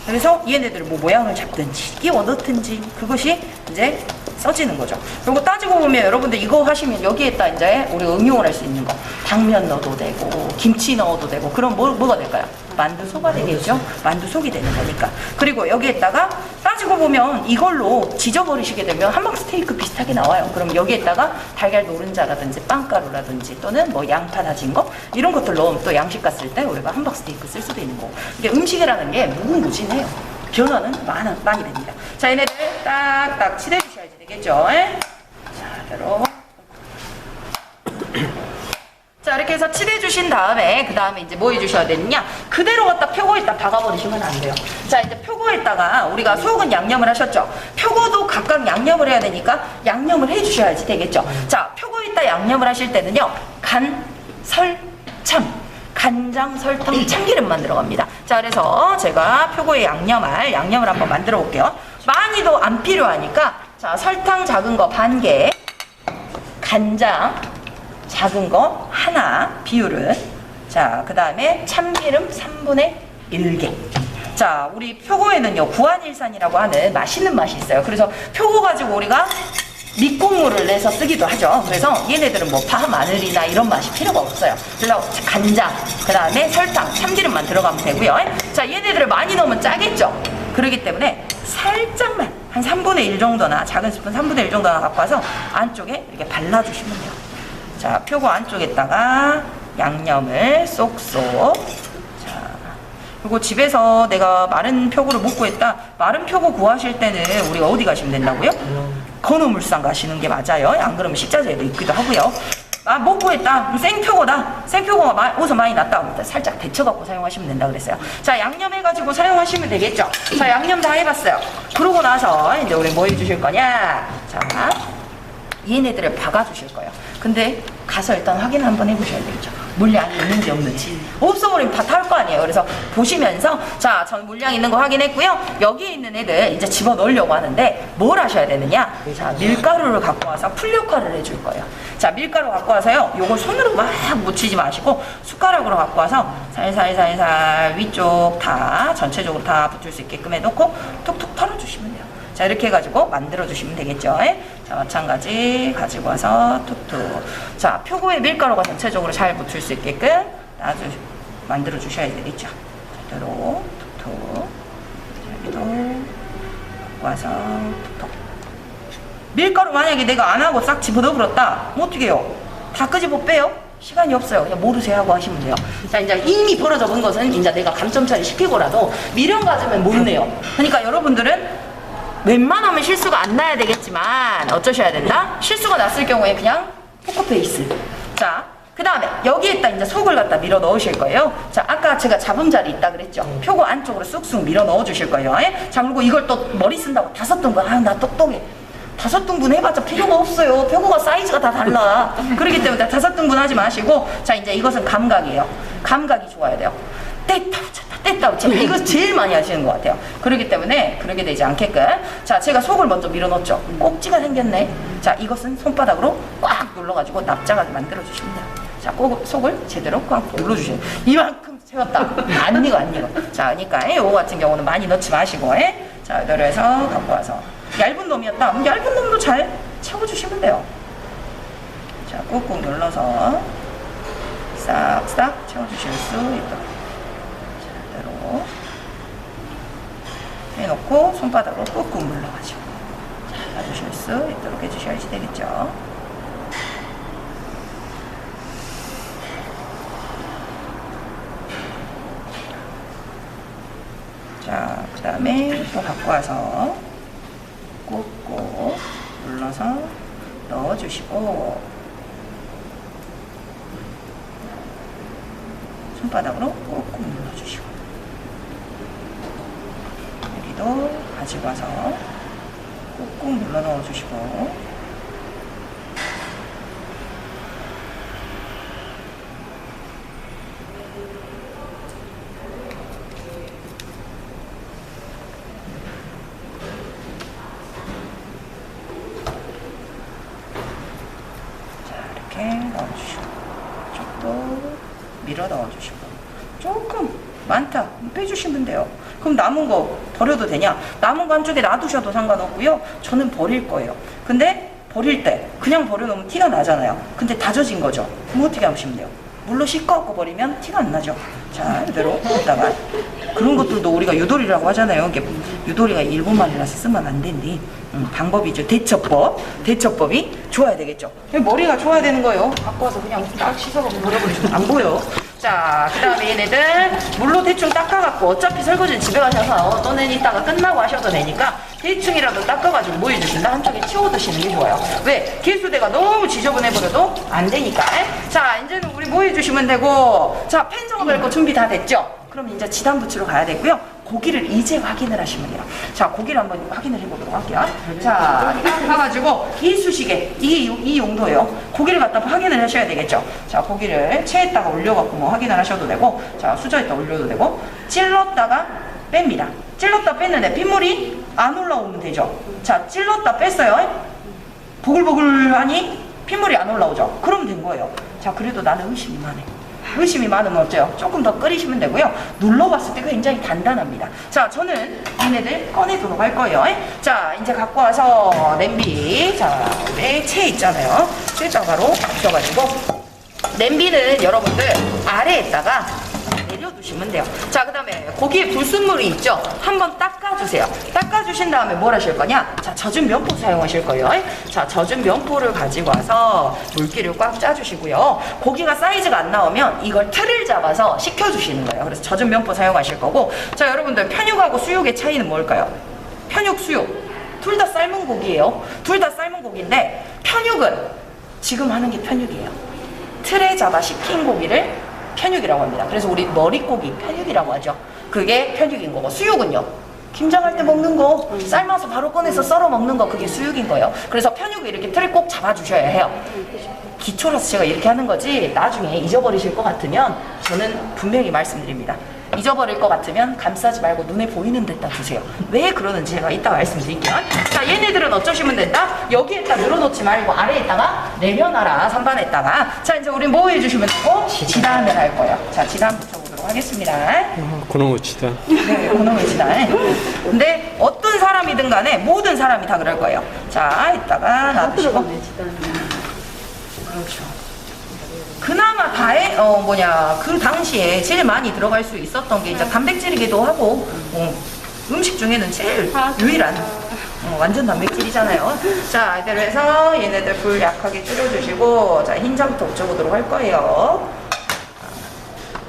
그래서 얘네들 뭐 모양을 잡든지 끼워 넣든지 그것이 이제 써지는 거죠. 그리고 따지고 보면 여러분들 이거 하시면 여기에다 이제 우리 응용을 할 수 있는 거 당면 넣어도 되고 김치 넣어도 되고 그럼 뭐가 될까요? 만두 소가 되겠죠? 만두 속이 되는 거니까. 그리고 여기에다가 따지고 보면 이걸로 지져버리시게 되면 함박 스테이크 비슷하게 나와요. 그럼 여기에다가 달걀 노른자라든지 빵가루라든지 또는 뭐 양파 다진 거 이런 것들 넣으면 또 양식 갔을 때 우리가 함박 스테이크 쓸 수도 있는 거고. 이게 음식이라는 게 무궁무진해요. 변화는 많이 됩니다. 자, 얘네들 딱딱 칠해 주셔야지 되겠죠? 자, 이대로. 자, 이렇게 해서 칠해 주신 다음에 그 다음에 이제 뭐 해주셔야 되느냐, 그대로 갖다 표고에다 박아버리시면 안 돼요. 자, 이제 표고에다가 우리가 속은 양념을 하셨죠. 표고도 각각 양념을 해야 되니까 양념을 해주셔야지 되겠죠. 자, 표고에다 양념을 하실 때는요, 간, 설, 참, 간장, 설탕, 참기름만 들어갑니다. 자, 그래서 제가 표고에 양념을 한번 만들어 볼게요. 많이도 안 필요하니까, 자, 설탕 작은 거 반 개, 간장 작은 거 하나, 비율은. 자, 그 다음에 참기름 3분의 1개. 자, 우리 표고에는요, 구안일산이라고 하는 맛있는 맛이 있어요. 그래서 표고 가지고 우리가 밑국물을 내서 쓰기도 하죠. 그래서 얘네들은 뭐 파, 마늘이나 이런 맛이 필요가 없어요. 그래서 간장, 그 다음에 설탕, 참기름만 들어가면 되고요. 자, 얘네들을 많이 넣으면 짜겠죠. 그렇기 때문에 살짝만, 한 3분의 1 정도나, 작은 스푼 3분의 1 정도나 갖고 와서 안쪽에 이렇게 발라주시면 돼요. 자, 표고 안쪽에다가 양념을 쏙쏙. 자, 그리고 집에서 내가 마른 표고를 못 구했다. 마른 표고 구하실 때는 우리가 어디 가시면 된다고요? 건어물상 가시는 게 맞아요. 안 그러면 식자재도 있기도 하고요. 아, 못 구했다. 생표고다. 생표고가 어디서 많이 났다. 살짝 데쳐갖고 사용하시면 된다 그랬어요. 자, 양념해가지고 사용하시면 되겠죠. 자, 양념 다 해봤어요. 그러고 나서 이제 우리 뭐 해주실 거냐. 자, 얘네들을 박아주실 거예요. 근데 가서 일단 확인 한번 해보셔야 되겠죠. 물량이 있는지 없는지. 없어버리면 다 탈 거 아니에요. 그래서 보시면서, 자, 전 물량 있는 거 확인했고요. 여기에 있는 애들 이제 집어 넣으려고 하는데 뭘 하셔야 되느냐. 자, 밀가루를 갖고 와서 풀 역할을 해줄 거예요. 자, 밀가루 갖고 와서요, 요걸 손으로 막 묻히지 마시고 숟가락으로 갖고 와서 살살살살 위쪽 다 전체적으로 다 붙을 수 있게끔 해놓고 톡톡 털어주시면 돼요. 자, 이렇게 해가지고 만들어주시면 되겠죠. 자, 마찬가지 가지고 와서 툭툭. 자, 표고에 밀가루가 전체적으로 잘 붙을 수 있게끔 아주 만들어주셔야 되겠죠. 이대로 툭툭. 자, 여기도 갖고 와서 툭툭. 밀가루 만약에 내가 안 하고 싹 집어넣어 버렸다. 뭐 어떻게 해요? 다 끄집어 빼요? 시간이 없어요. 그냥 모르세요 하고 하시면 돼요. 자, 이제 이미 벌어져 본 것은 이제 내가 감점 처리 시키고라도 미련 가지면 못 내요. 그러니까 여러분들은 웬만하면 실수가 안 나야 되겠지만 어쩌셔야 된다? 실수가 났을 경우에 그냥 포커페이스. 자, 그 다음에 여기에다 이제 속을 갖다 밀어 넣으실 거예요. 자, 아까 제가 잡은 자리 있다 그랬죠? 표고 안쪽으로 쑥쑥 밀어 넣어 주실 거예요. 자, 그리고 이걸 또 머리 쓴다고 5등분. 아, 나 똑똑해. 5등분 해봤자 필요가 없어요. 표고가 사이즈가 다 달라. 그렇기 때문에 5등분 하지 마시고, 자, 이제 이것은 감각이에요. 감각이 좋아야 돼요. 뗐다 붙였다 뗐다 붙였다, 이거 제일 많이 하시는 것 같아요. 그렇기 때문에 그러게 되지 않게끔, 자, 제가 속을 먼저 밀어 넣었죠. 꼭지가 생겼네. 자, 이것은 손바닥으로 꽉 눌러가지고 납작하게 만들어 주시면 돼요. 자, 꼭 속을 제대로 꽉 눌러주세요. 이만큼 채웠다. 안 익어. 자, 그러니까 요거 같은 경우는 많이 넣지 마시고, 자, 이대로 해서 갖고 와서 얇은 놈이었다. 얇은 놈도 잘 채워주시면 돼요. 자, 꾹꾹 눌러서 싹싹 채워주실 수 있도록. 해놓고 손바닥으로 꾹꾹 눌러가지고 놔주실 수 있도록 해주셔야지 되겠죠. 자, 그 다음에 또 갖고 와서 꾹꾹 눌러서 넣어주시고 손바닥으로 꾹꾹 눌러주시고 여기도 가지고 와서 꾹꾹 눌러 넣어주시고 자, 이렇게 넣어주시고 쪽도 밀어 넣어주시고 조금 많다 빼주시면 돼요. 그럼 남은 거 버려도 되냐? 남은 거 한쪽에 놔두셔도 상관없고요. 저는 버릴 거예요. 근데 버릴 때 그냥 버려놓으면 티가 나잖아요. 근데 다져진 거죠. 그럼 어떻게 하시면 돼요? 물로 씻고 버리면 티가 안 나죠. 자, 이대로 여기다가 그런 것들도 우리가 유도리라고 하잖아요. 이게 유도리가 일본말이라서 쓰면 안 된디. 방법이죠. 대처법이 좋아야 되겠죠. 머리가 좋아야 되는 거예요. 갖고 와서 그냥 딱 씻어갖고 버려버리면 안 보여. 자, 그 다음에 얘네들 물로 대충 닦아갖고 어차피 설거지는 집에 가셔서 또는 이따가 끝나고 하셔도 되니까 대충이라도 닦아가지고 뭐 해주신다? 한쪽에 치워두시는 게 좋아요. 왜? 개수대가 너무 지저분해버려도 안 되니까. 자, 이제는 우리 뭐 해주시면 되고, 자, 펜 작업할 거 준비 다 됐죠? 그럼 이제 지단 붙이러 가야 되고요. 고기를 이제 확인을 하시면 돼요. 자, 고기를 한번 확인을 해보도록 할게요. 자, 딱 가가지고 이쑤시개, 이 용도예요. 고기를 갖다 확인을 하셔야 되겠죠. 자, 고기를 체에다가 올려갖고 뭐 확인을 하셔도 되고, 자, 수저에다 올려도 되고, 찔렀다가 뺍니다. 찔렀다 뺐는데 핏물이 안 올라오면 되죠. 자, 찔렀다 뺐어요. 보글보글하니 핏물이 안 올라오죠. 그럼 된 거예요. 자, 그래도 나는 의심이 많아. 의심이 많으면 어때요? 조금 더 끓이시면 되고요. 눌러봤을 때 굉장히 단단합니다. 자, 저는 얘네들 꺼내도록 할 거예요. 자, 이제 갖고 와서 냄비, 자, 우리 채 있잖아요. 채에다가 바로 부셔가지고 냄비는 여러분들 아래에다가 내려두시면 돼요. 자, 그 다음에 고기에 불순물이 있죠? 한번 닦아주세요. 닦아주신 다음에 뭘 하실 거냐? 자, 젖은 면포 사용하실 거예요. 자, 젖은 면포를 가지고 와서 물기를 꽉 짜주시고요. 고기가 사이즈가 안 나오면 이걸 틀을 잡아서 식혀주시는 거예요. 그래서 젖은 면포 사용하실 거고, 자, 여러분들 편육하고 수육의 차이는 뭘까요? 편육, 수육 둘 다 삶은 고기예요. 둘 다 삶은 고기인데 편육은 지금 하는 게 편육이에요. 틀에 잡아 식힌 고기를 편육이라고 합니다. 그래서 우리 머릿고기 편육이라고 하죠. 그게 편육인 거고, 수육은요, 김장할 때 먹는 거, 삶아서 바로 꺼내서 썰어 먹는 거, 그게 수육인 거예요. 그래서 편육을 이렇게 틀을 꼭 잡아주셔야 해요. 기초라서 제가 이렇게 하는 거지, 나중에 잊어버리실 것 같으면 저는 분명히 말씀드립니다. 잊어버릴 것 같으면 감싸지 말고 눈에 보이는 데다 두세요. 왜 그러는지 제가 이따 말씀드릴게요. 자, 얘네들은 어쩌시면 된다? 여기에다 늘어놓지 말고 아래에다가 내려놔라, 선반에다가. 자, 이제 우리 뭐 해주시면 되고, 지단을 할 거예요. 자, 지단 붙여보도록 하겠습니다. 그놈의 지단. 네, 그놈의 지단. 근데 어떤 사람이든 간에 모든 사람이 다 그럴 거예요. 자, 이따가 놔두시고. 그렇죠. 그나마 그 당시에 제일 많이 들어갈 수 있었던 게 이제 단백질이기도 하고, 음식 중에는 제일 유일한 완전 단백질이잖아요. 자, 이대로 해서 얘네들 불 약하게 줄여주시고, 자, 흰자부터 붙여보도록 할 거예요.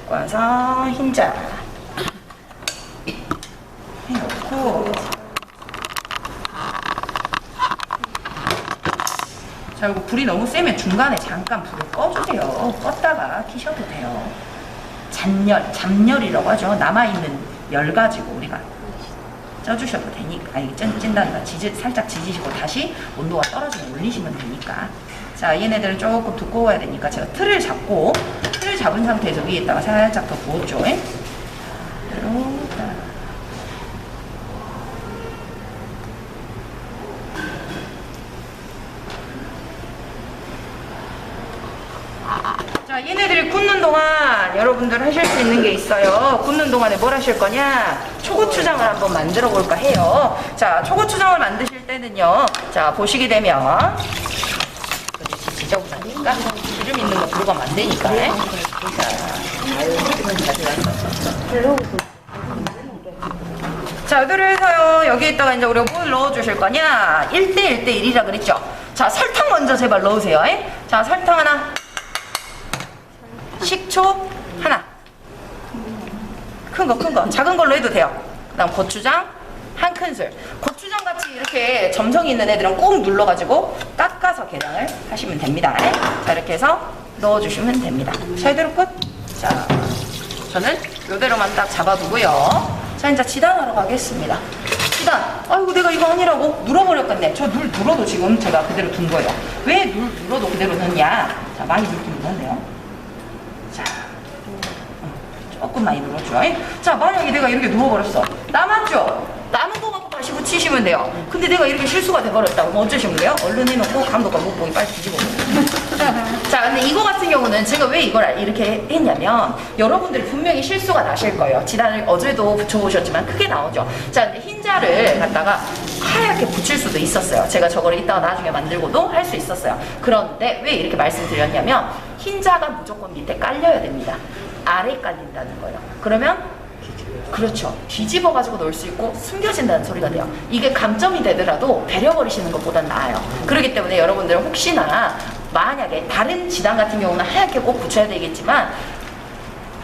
와서 흰자 해놓고, 자, 이거 불이 너무 세면 중간에 잠깐 불을 꺼주세요. 껐다가 켜셔도 돼요. 잡열이라고 하죠. 남아있는 열 가지고 우리가 쪄주셔도 되니까. 아니, 찐다니까 살짝 지지시고 다시 온도가 떨어지면 올리시면 되니까. 자, 얘네들은 조금 두꺼워야 되니까 제가 틀을 잡은 상태에서 위에다가 살짝 더 부었죠. 이렇게. 자, 얘네들이 굽는 동안 여러분들 하실 수 있는 게 있어요. 굽는 동안에 뭘 하실 거냐? 초고추장을 한번 만들어 볼까 해요. 자, 초고추장을 만드실 때는요, 자, 보시게 되면 지저분하니까 기름 있는 거 들어가면 안 되니까. 자, 여기로 해서요, 여기에다가 이제 우리가 뭘 넣어주실 거냐? 1대 1대1이라 그랬죠? 자, 설탕 먼저 제발 넣으세요. 자, 설탕 하나, 식초 하나, 큰 거, 작은 걸로 해도 돼요. 그 다음 고추장 한 큰술. 고추장 같이 이렇게 점성이 있는 애들은 꾹 눌러가지고 깎아서 계량을 하시면 됩니다. 자, 이렇게 해서 넣어주시면 됩니다. 자, 이대로 끝. 자, 저는 이대로만 딱 잡아두고요. 자, 이제 지단하러 가겠습니다. 지단. 아이고, 내가 이거 아니라고 눌러버렸겠네. 저 눌 눌러도 지금 제가 그대로 둔 거예요. 왜 눌러도 그대로 넣냐? 자, 많이 눌긴 눌렀네요. 자, 조금 많이 눌러줘. 자, 만약에 내가 이렇게 누워버렸어. 남았죠? 남은 거 갖고 다시 붙이시면 돼요. 근데 내가 이렇게 실수가 돼버렸다고. 그럼 어쩌시면 돼요? 얼른 해놓고 감독과 목봉이 빨리 뒤집어. 자, 근데 이거 같은 경우는 제가 왜 이걸 이렇게 했냐면, 여러분들이 분명히 실수가 나실 거예요. 지단을 어제도 붙여보셨지만 크게 나오죠. 자, 근데 흰자를 갖다가 하얗게 붙일 수도 있었어요. 제가 저거를 이따가 나중에 만들고도 할 수 있었어요. 그런데 왜 이렇게 말씀드렸냐면, 흰자가 무조건 밑에 깔려야 됩니다. 아래 깔린다는 거예요. 그러면 그렇죠. 뒤집어 가지고 넣을 수 있고 숨겨진다는 소리가 돼요. 이게 감점이 되더라도 베려버리시는 것보단 나아요. 그렇기 때문에 여러분들 혹시나 만약에 다른 지단 같은 경우는 하얗게 꼭 붙여야 되겠지만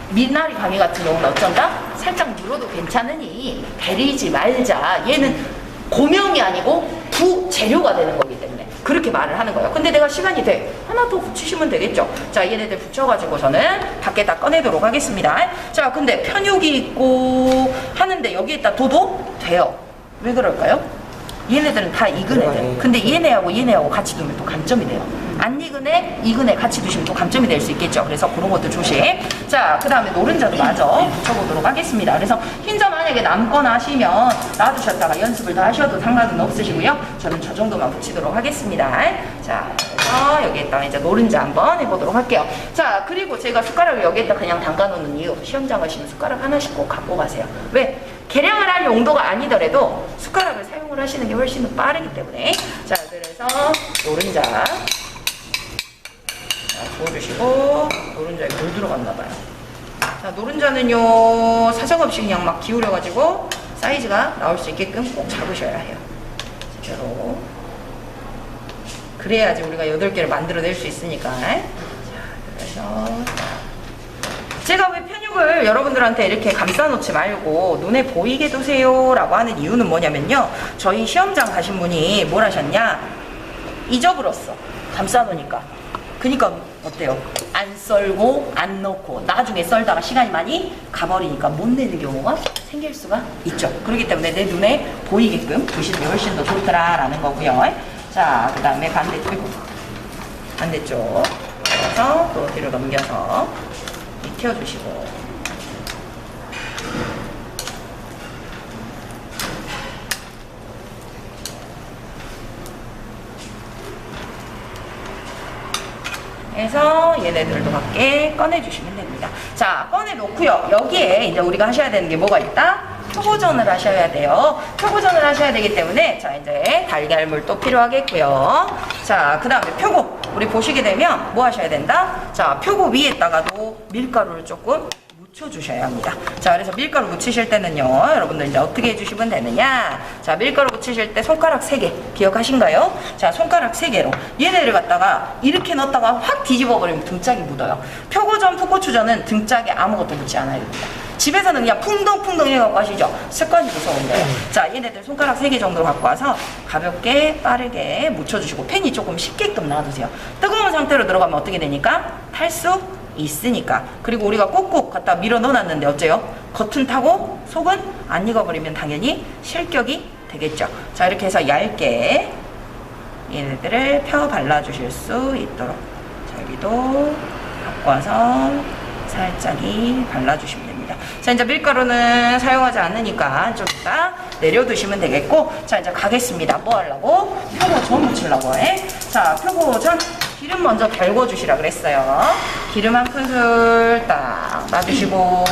미나리 강의 같은 경우는 어쩐다? 살짝 눌러도 괜찮으니 베리지 말자. 얘는 고명이 아니고 부재료가 되는 거기 때문에 그렇게 말을 하는 거예요. 근데 내가 시간이 돼. 하나 더 붙이시면 되겠죠. 자, 얘네들 붙여가지고 저는 밖에다 꺼내도록 하겠습니다. 자, 근데 편육이 있고 하는데 여기에다 둬도 돼요. 왜 그럴까요? 얘네들은 다 익은 애들. 근데 얘네하고 같이 두면 또 감점이 돼요. 안 익은 애, 익은 애 같이 두시면 또 감점이 될 수 있겠죠. 그래서 그런 것도 조심. 자, 그 다음에 노른자도 마저 붙여보도록 하겠습니다. 그래서 흰자 만약에 남거나 하시면 놔두셨다가 연습을 더 하셔도 상관은 없으시고요. 저는 저 정도만 붙이도록 하겠습니다. 자, 그래서 여기에다 이제 노른자 한번 해보도록 할게요. 자, 그리고 제가 숟가락을 여기에다 그냥 담가놓는 이유, 시험장 가시면 숟가락 하나씩 꼭 갖고 가세요. 왜? 계량을 할 용도가 아니더라도 숟가락을 사용을 하시는 게 훨씬 더 빠르기 때문에. 자, 그래서 노른자 부어주시고, 노른자에 물 들어갔나봐요. 자, 노른자는요 사정없이 그냥 막 기울여가지고 사이즈가 나올 수 있게끔 꼭 잡으셔야 해요. 제대로. 그래야지 우리가 8개를 만들어낼 수 있으니까. 자, 그래서 제가 왜 편육을 여러분들한테 이렇게 감싸놓지 말고 눈에 보이게 두세요 라고 하는 이유는 뭐냐면요, 저희 시험장 가신 분이 뭘 하셨냐, 잊어버렸어. 감싸놓으니까. 그니까 어때요? 안 썰고 안 넣고 나중에 썰다가 시간이 많이 가버리니까 못 내는 경우가 생길 수가 있죠. 그렇기 때문에 내 눈에 보이게끔 두시는 게 훨씬 더 좋더라라는 거고요. 자, 그 다음에 반대쪽 그래서 또 뒤로 넘겨서 익혀주시고, 해서 얘네들도 밖에 꺼내주시면 됩니다. 자, 꺼내놓고요. 여기에 이제 우리가 하셔야 되는 게 뭐가 있다? 표고전을 하셔야 돼요. 표고전을 하셔야 되기 때문에 자, 이제 달걀물 또 필요하겠고요. 자, 그 다음에 표고. 우리 보시게 되면 뭐 하셔야 된다? 자, 표고 위에다가도 밀가루를 조금 묻혀주셔야 합니다. 자, 그래서 밀가루 묻히실 때는요, 여러분들 이제 어떻게 해주시면 되느냐. 자, 밀가루 묻히실 때 손가락 3개 기억하신가요? 자, 손가락 3개로 얘네를 갖다가 이렇게 넣었다가 확 뒤집어 버리면 등짝이 묻어요. 표고전, 풋고추전은 등짝에 아무것도 묻지 않아야 됩니다. 집에서는 그냥 풍덩풍덩 해갖고 하시죠. 습관이 무서운데요. 자, 얘네들 손가락 3개 정도 갖고 와서 가볍게 빠르게 묻혀주시고, 팬이 조금 식게끔 놔두세요. 뜨거운 상태로 들어가면 어떻게 되니까? 탈 수 있으니까. 그리고 우리가 꾹꾹 갖다 밀어 넣어놨는데 어째요? 겉은 타고 속은 안 익어버리면 당연히 실격이 되겠죠. 자, 이렇게 해서 얇게 얘네들을 펴 발라주실 수 있도록, 자, 여기도 갖고 와서 살짝이 발라주시면 됩니다. 자, 이제 밀가루는 사용하지 않으니까 좀 이따 내려두시면 되겠고, 자, 이제 가겠습니다. 뭐 하려고? 표고전 묻히려고 해. 자, 표고전 기름 먼저 달궈주시라 그랬어요. 기름 한 큰술 딱 놔두시고,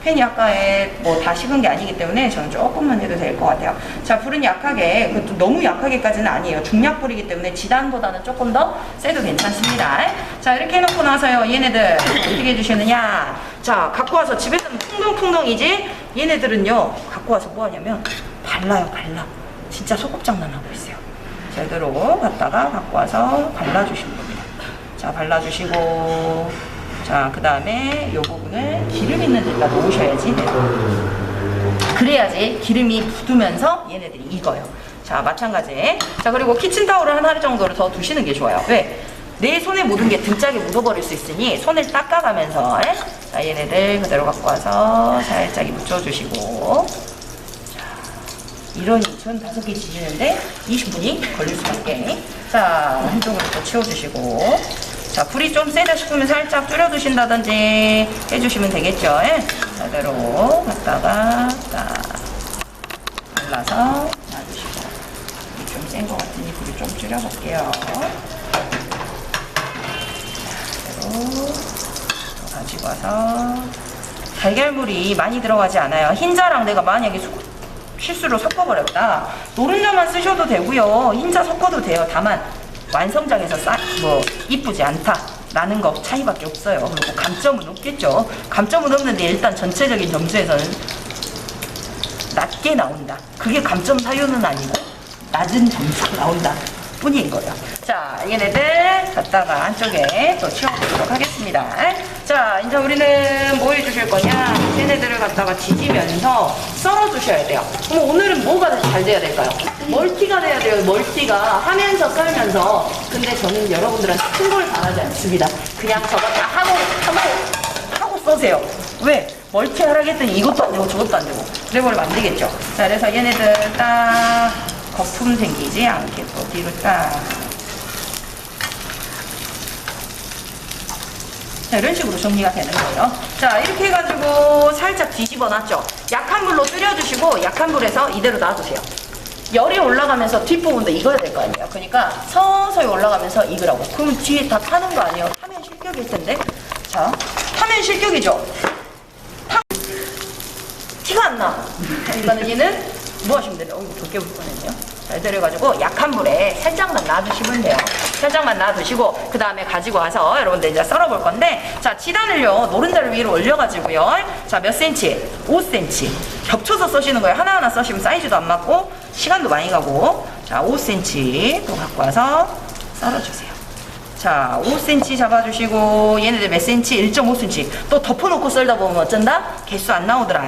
팬이 아까에 뭐 다 식은 게 아니기 때문에 저는 조금만 해도 될 것 같아요. 자, 불은 약하게, 그것도 너무 약하게까지는 아니에요. 중약불이기 때문에 지단보다는 조금 더 세도 괜찮습니다. 자, 이렇게 해놓고 나서요, 얘네들 어떻게 해주시느냐. 자, 갖고 와서 집에서는 풍덩풍덩이지, 얘네들은요 갖고 와서 뭐 하냐면 발라요. 발라. 진짜 소꿉장난 하고 있어요. 제대로 갖고 와서 발라주시면 됩니다. 자, 발라주시고, 자, 그 다음에 이 부분을 기름 있는 데다 놓으셔야지. 네. 그래야지 기름이 굳으면서 얘네들이 익어요. 자, 마찬가지. 자, 그리고 키친타올을 한 하루 정도를 더 두시는 게 좋아요. 왜? 내 손에 묻은 게 등짝에 묻어버릴 수 있으니 손을 닦아가면서, 자, 얘네들 그대로 갖고 와서 살짝 묻혀주시고, 이러니 전 5개 지지는데 20분이 걸릴 수밖에. 자, 한쪽으로 또 치워주시고, 자, 불이 좀 세다 싶으면 살짝 줄여두신다든지 해주시면 되겠죠. 그대로 갖다가 딱 발라서 놔두시고, 좀 센 것 같으니 불을 좀 줄여볼게요. 그대로 가지고 와서, 달걀물이 많이 들어가지 않아요. 흰자랑 내가 만약에 실수로 섞어버렸다, 노른자만 쓰셔도 되고요, 흰자 섞어도 돼요. 다만 완성장에서 이쁘지 않다, 나는 거 차이밖에 없어요. 그리고 감점은 없겠죠. 감점은 없는데 일단 전체적인 점수에서는 낮게 나온다. 그게 감점 사유는 아니고 낮은 점수가 나온다 뿐인 거예요. 자, 얘네들 갖다가 한쪽에 또 치워보도록 하겠습니다. 자, 이제 우리는 뭐 해주실 거냐? 얘네들을 갖다가 뒤지면서 썰어주셔야 돼요. 그럼 오늘은 뭐가 잘 돼야 될까요? 멀티가 돼야 돼요. 멀티가 하면서 썰면서. 근데 저는 여러분들한테 큰 걸 바라지 않습니다. 그냥 저거 다 하고 써세요. 왜? 멀티 하라고 했더니 이것도 안 되고 저것도 안 되고 그래버리면 안 되겠죠. 자, 그래서 얘네들 딱 거품 생기지 않게 또 뒤로 딱. 자, 이런 식으로 정리가 되는 거예요. 자, 이렇게 해가지고 살짝 뒤집어 놨죠. 약한 불로 끓여주시고 약한 불에서 이대로 놔두세요. 열이 올라가면서 뒷부분도 익어야 될 거 아니에요. 그러니까 서서히 올라가면서 익으라고. 그러면 뒤에 다 타는 거 아니에요? 타면 실격일 텐데. 자, 타면 실격이죠. 티가 안 나. 그러니까 얘는 뭐 하시면 돼요? 이거 덮개 볼 뻔했네요. 자, 이대로 해가지고 약한 불에 살짝만 놔두시면 돼요. 살짝만 놔두시고 그 다음에 가지고 와서 여러분들 이제 썰어볼 건데, 자, 지단을요 노른자를 위로 올려가지고요. 자, 몇 센치? 5cm 겹쳐서 써시는 거예요. 하나하나 써시면 사이즈도 안 맞고 시간도 많이 가고. 자, 5cm 또 갖고 와서 썰어주세요. 자, 5cm 잡아주시고 얘네들 몇 cm? 1.5cm 또 덮어놓고 썰다 보면 어쩐다? 개수 안 나오더라.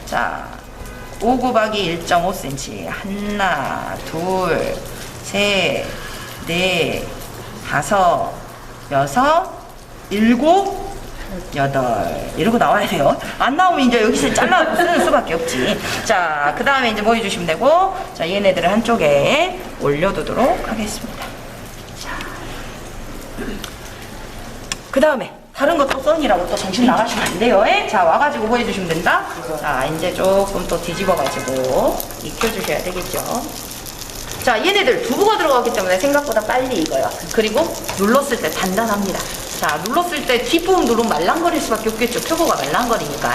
자, 5 곱하기 1.5cm 하나, 둘, 셋, 넷, 다섯, 여섯, 일곱, 여덟 이러고 나와야 돼요. 안 나오면 이제 여기서 잘라서 쓰는 수밖에 없지. 자, 그 다음에 이제 뭐 해주시면 되고, 자, 얘네들을 한쪽에 올려두도록 하겠습니다. 그 다음에 다른 거 또 써니라고 또 정신 나가시면 안 돼요. 자, 와가지고 뭐 해주시면 된다. 자, 이제 조금 또 뒤집어가지고 익혀주셔야 되겠죠. 자, 얘네들 두부가 들어가기 때문에 생각보다 빨리 익어요. 그리고 눌렀을 때 단단합니다. 자, 눌렀을 때 뒷부분 누르면 말랑거릴 수밖에 없겠죠. 표고가 말랑거리니까.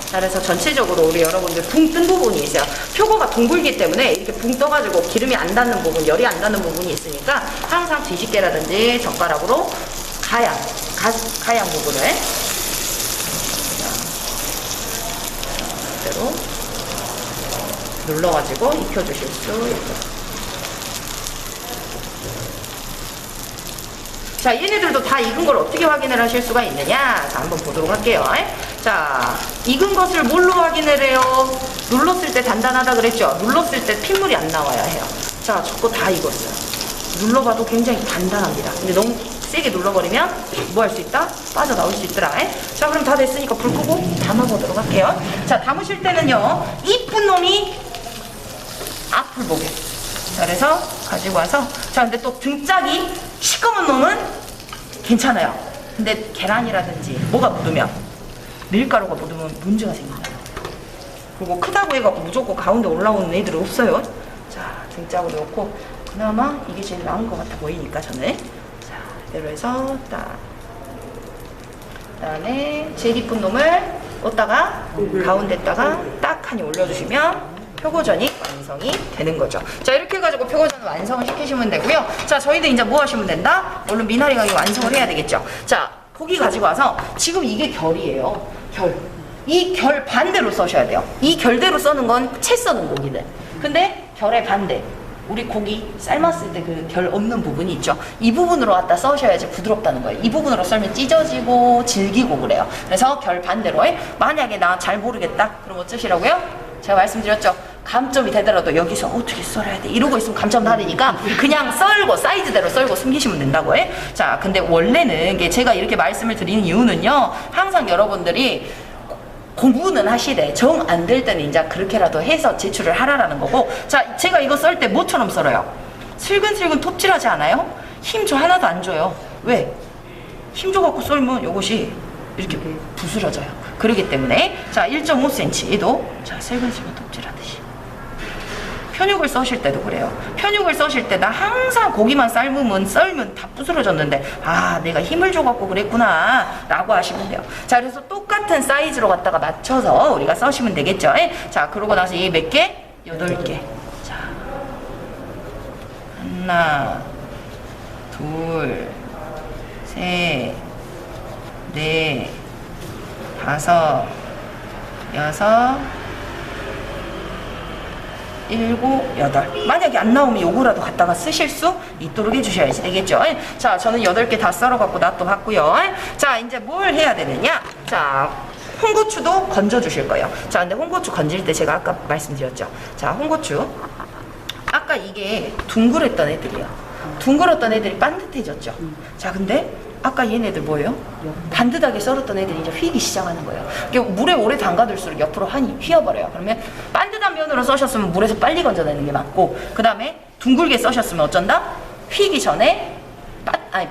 자, 그래서 전체적으로 우리 여러분들 붕 뜬 부분이 있어요. 표고가 둥글기 때문에 이렇게 붕 떠가지고 기름이 안 닿는 부분, 열이 안 닿는 부분이 있으니까 항상 뒤집개라든지 젓가락으로 가양 부분을 그대로 눌러가지고 익혀주실 수 있도록. 자, 얘네들도 다 익은 걸 어떻게 확인을 하실 수가 있느냐? 자, 한번 보도록 할게요. 자, 익은 것을 뭘로 확인을 해요? 눌렀을 때 단단하다 그랬죠? 눌렀을 때 핏물이 안 나와야 해요. 자, 저거 다 익었어요. 눌러봐도 굉장히 단단합니다. 근데 너무 세게 눌러버리면 뭐 할 수 있다? 빠져나올 수 있더라. 자, 그럼 다 됐으니까 불 끄고 담아보도록 할게요. 자, 담으실 때는요, 이쁜 놈이 앞을 보게. 자, 그래서 가지고 와서, 자, 근데 또 등짝이 시꺼먼 놈은 괜찮아요. 근데 계란이라든지 뭐가 묻으면, 밀가루가 묻으면 문제가 생긴다. 그리고 크다고 해갖고 무조건 가운데 올라오는 애들은 없어요. 자, 등짝으로 넣고, 그나마 이게 제일 나은 것 같아 보이니까 저는. 자, 이대로 해서 딱. 그 다음에 제일 이쁜 놈을 넣다가 가운데다가 딱 하니 올려주시면 표고전이 완성이 되는 거죠. 자, 이렇게 해가지고 표고전을 완성을 시키시면 되고요. 자, 저희도 이제 뭐 하시면 된다? 얼른 미나리 가게 완성을 해야 되겠죠. 자, 고기 가지고 와서 지금 이게 결이에요. 결. 이 결 반대로 써셔야 돼요. 이 결대로 써는 건 채 써는 고기들. 근데 결의 반대. 우리 고기 삶았을 때 그 결 없는 부분이 있죠. 이 부분으로 갖다 써셔야지 부드럽다는 거예요. 이 부분으로 썰면 찢어지고 질기고 그래요. 그래서 결 반대로 만약에 나 잘 모르겠다. 그럼 어쩌시라고요? 제가 말씀드렸죠. 감점이 되더라도 여기서 어떻게 썰어야 돼? 이러고 있으면 감점 다르니까 그냥 썰고 사이즈대로 썰고 숨기시면 된다고 해. 자, 근데 원래는 제가 이렇게 말씀을 드리는 이유는요. 항상 여러분들이 공부는 하시되 정 안 될 때는 이제 그렇게라도 해서 제출을 하라라는 거고. 자, 제가 이거 썰 때 뭐처럼 썰어요? 슬근슬근 톱질하지 않아요? 힘 줘 하나도 안 줘요. 왜? 힘 줘갖고 썰면 이것이 이렇게 부스러져요. 그러기 때문에 자, 1.5cm 얘도 자, 슬근슬근 톱질하듯이. 편육을 써실 때도 그래요. 편육을 써실 때 나 항상 고기만 썰면 다 부스러졌는데, 아, 내가 힘을 줘갖고 그랬구나 라고 하시면 돼요. 자, 그래서 똑같은 사이즈로 갖다가 맞춰서 우리가 써시면 되겠죠. 자, 그러고 나서 이 몇 개? 8개. 자, 하나, 둘, 셋, 넷, 다섯, 여섯, 일곱, 여덟. 만약에 안 나오면 요거라도 갖다가 쓰실 수 있도록 해주셔야지 되겠죠. 자, 저는 8개 다 썰어갖고 놔둬봤고요. 자, 이제 뭘 해야 되느냐? 자, 홍고추도 건져 주실 거예요. 자, 근데 홍고추 건질 때 제가 아까 말씀드렸죠. 자, 홍고추. 아까 이게 둥그랬던 애들이에요. 둥그랬던 애들이 반듯해졌죠. 자, 근데 아까 얘네들 뭐예요? 반듯하게 썰었던 애들이 이제 휘기 시작하는 거예요. 이게 물에 오래 담가둘수록 옆으로 한이 휘어버려요. 그러면 반듯한 면으로 써셨으면 물에서 빨리 건져내는 게 맞고, 그 다음에 둥글게 써셨으면 어쩐다? 휘기 전에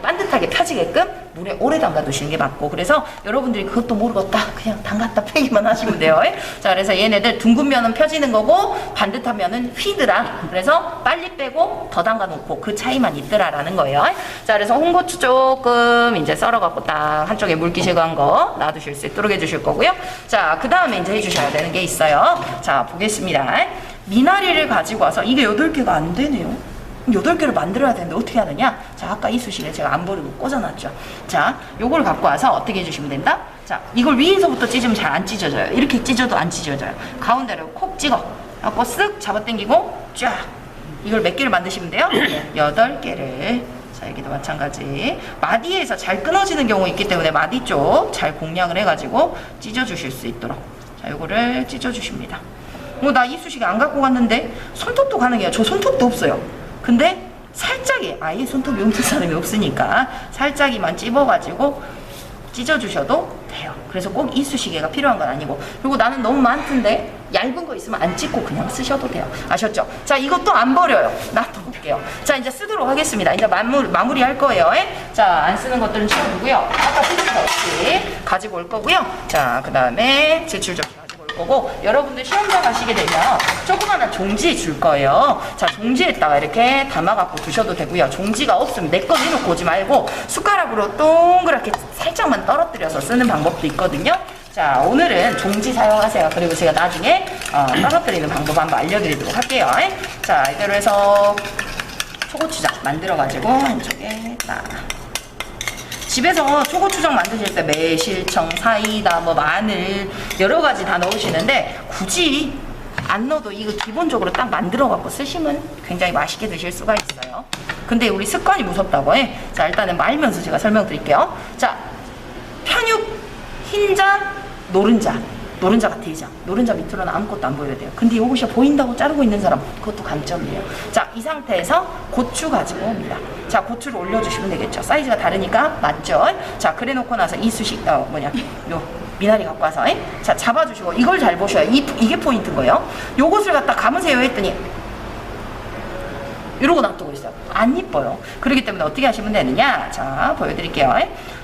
반듯하게 펴지게끔 물에 오래 담가 두시는 게 맞고, 그래서 여러분들이 그것도 모르겠다 그냥 담갔다 빼기만 하시면 돼요. 자, 그래서 얘네들 둥근 면은 펴지는 거고 반듯한 면은 휘더라. 그래서 빨리 빼고 더 담가 놓고 그 차이만 있더라라는 거예요. 자, 그래서 홍고추 조금 이제 썰어 갖고 딱 한쪽에 물기 제거한 거 놔두실 수 있도록 해주실 거고요. 자, 그 다음에 이제 해주셔야 되는 게 있어요. 자, 보겠습니다. 미나리를 가지고 와서 이게 8개가 안 되네요. 8개를 만들어야 되는데 어떻게 하느냐? 자, 아까 이쑤시개 제가 안 버리고 꽂아놨죠. 자, 요걸 갖고 와서 어떻게 해주시면 된다? 자, 이걸 위에서부터 찢으면 잘 안 찢어져요. 이렇게 찢어도 안 찢어져요. 가운데를 콕 찍어 갖고 쓱 잡아당기고 쫙. 이걸 몇 개를 만드시면 돼요? 8개를. 자, 여기도 마찬가지. 마디에서 잘 끊어지는 경우 있기 때문에 마디 쪽 잘 공략을 해가지고 찢어주실 수 있도록. 자, 요거를 찢어주십니다. 나 이쑤시개 안 갖고 갔는데 손톱도 가능해요. 저 손톱도 없어요. 근데 살짝이, 아예 손톱이 없는 사람이 없으니까 살짝이만 찝어가지고 찢어주셔도 돼요. 그래서 꼭 이쑤시개가 필요한 건 아니고, 그리고 나는 너무 많던데 얇은 거 있으면 안 찢고 그냥 쓰셔도 돼요. 아셨죠? 자, 이것도 안 버려요. 놔둬볼게요. 자, 이제 쓰도록 하겠습니다. 이제 마무리 할 거예요. 자, 안 쓰는 것들은 치워두고요. 아까 쓰던 거 없이 가지고 올 거고요. 자, 그 다음에 제출적 거고, 여러분들 시험장 가시게 되면 조그마한 종지 줄 거예요. 자, 종지에다가 이렇게 담아갖고 두셔도 되고요. 종지가 없으면 내 거 내놓고 오지 말고 숟가락으로 동그랗게 살짝만 떨어뜨려서 쓰는 방법도 있거든요. 자, 오늘은 종지 사용하세요. 그리고 제가 나중에 떨어뜨리는 방법 한번 알려드리도록 할게요. 자, 이대로 해서 초고추장 만들어가지고 한쪽에 딱. 집에서 초고추장 만드실 때 매실청, 사이다, 뭐 마늘 여러 가지 다 넣으시는데 굳이 안 넣어도 이거 기본적으로 딱 만들어 갖고 쓰시면 굉장히 맛있게 드실 수가 있어요. 근데 우리 습관이 무섭다고 해. 자, 일단은 말면서 제가 설명드릴게요. 자, 편육, 흰자, 노른자. 노른자가 대장. 노른자 밑으로는 아무것도 안 보여야 돼요. 근데 이것이 보인다고 자르고 있는 사람, 그것도 감점이에요. 자, 이 상태에서 고추 가지고 옵니다. 자, 고추를 올려주시면 되겠죠. 사이즈가 다르니까 맞죠? 자, 그래 놓고 나서 미나리 갖고 와서 자, 잡아주시고 이걸 잘 보셔요. 이게 포인트인 거예요. 요것을 갖다 감으세요 했더니 이러고 놔두고 있어요. 안 이뻐요. 그렇기 때문에 어떻게 하시면 되느냐? 자, 보여드릴게요.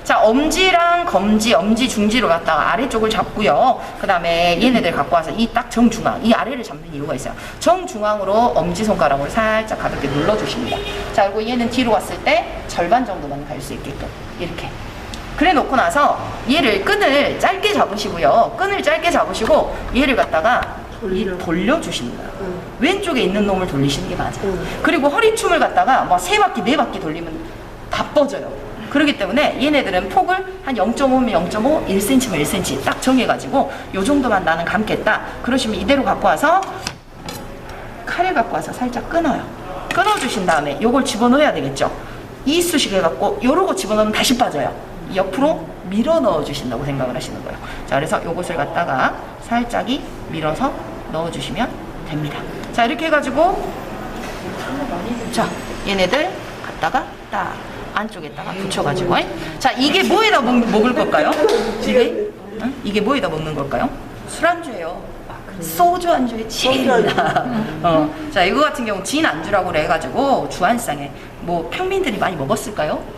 자, 엄지랑 검지, 엄지, 중지로 갖다가 아래쪽을 잡고요. 그 다음에 얘네들 갖고 와서 이 딱 정중앙, 이 아래를 잡는 이유가 있어요. 정중앙으로 엄지손가락으로 살짝 가볍게 눌러주십니다. 자, 그리고 얘는 뒤로 갔을 때 절반 정도만 갈 수 있게끔 이렇게. 그래 놓고 나서 얘를 끈을 짧게 잡으시고요. 끈을 짧게 잡으시고 얘를 갖다가 돌려주시는 거예요. 왼쪽에 있는 놈을 돌리시는 게 맞아요. 그리고 허리춤을 갖다가 뭐 3바퀴, 4바퀴 돌리면 다 뻗어요. 그렇기 때문에 얘네들은 폭을 한 0.5면 0.5, 1cm면 1cm 딱 정해가지고 요 정도만 나는 감겠다. 그러시면 이대로 갖고 와서 칼을 갖고 와서 살짝 끊어요. 끊어주신 다음에 요걸 집어넣어야 되겠죠. 이쑤시개 갖고 요러고 집어넣으면 다시 빠져요. 옆으로 밀어 넣어주신다고 생각을 하시는 거예요. 자, 그래서 요것을 갖다가 살짝이 밀어서 넣어주시면 됩니다. 자, 이렇게 해가지고 자, 얘네들 갖다가 딱 안쪽에다가 붙여가지고 자, 이게 뭐에다 먹을 걸까요? 이게 뭐에다 먹는 걸까요? 술안주예요. 소주 안주의 찐입니다. 자, 이거 같은 경우 진 안주라고 해가지고 주안상에 뭐 평민들이 많이 먹었을까요?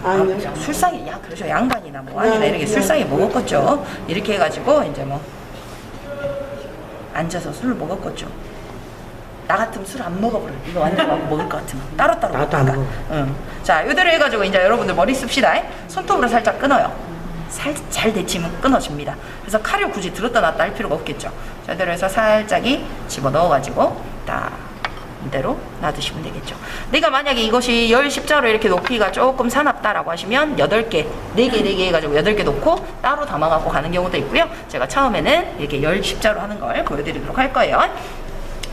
아니요. 술상에, 그렇죠. 양반이나 뭐 아니나 이렇게 술상에 먹었겠죠. 이렇게 해가지고 이제 뭐 앉아서 술을 먹었겠죠. 나 같으면 술 안 먹어버려. 이거 완전 먹을 것 같으면 따로따로 나도 안 먹어. 응. 자, 이대로 해가지고 이제 여러분들 머리 씁시다. 손톱으로 살짝 끊어요. 잘 데치면 끊어집니다. 그래서 칼을 굳이 들었다 놨다 할 필요가 없겠죠. 자, 이대로 해서 살짝이 집어 넣어가지고 딱 이대로 놔두시면 되겠죠. 내가 만약에 이것이 10자로 이렇게 높이가 조금 사납다라고 하시면 8개, 4개 해가지고 8개 놓고 따로 담아갖고 가는 경우도 있고요. 제가 처음에는 이렇게 10자로 하는 걸 보여드리도록 할 거예요.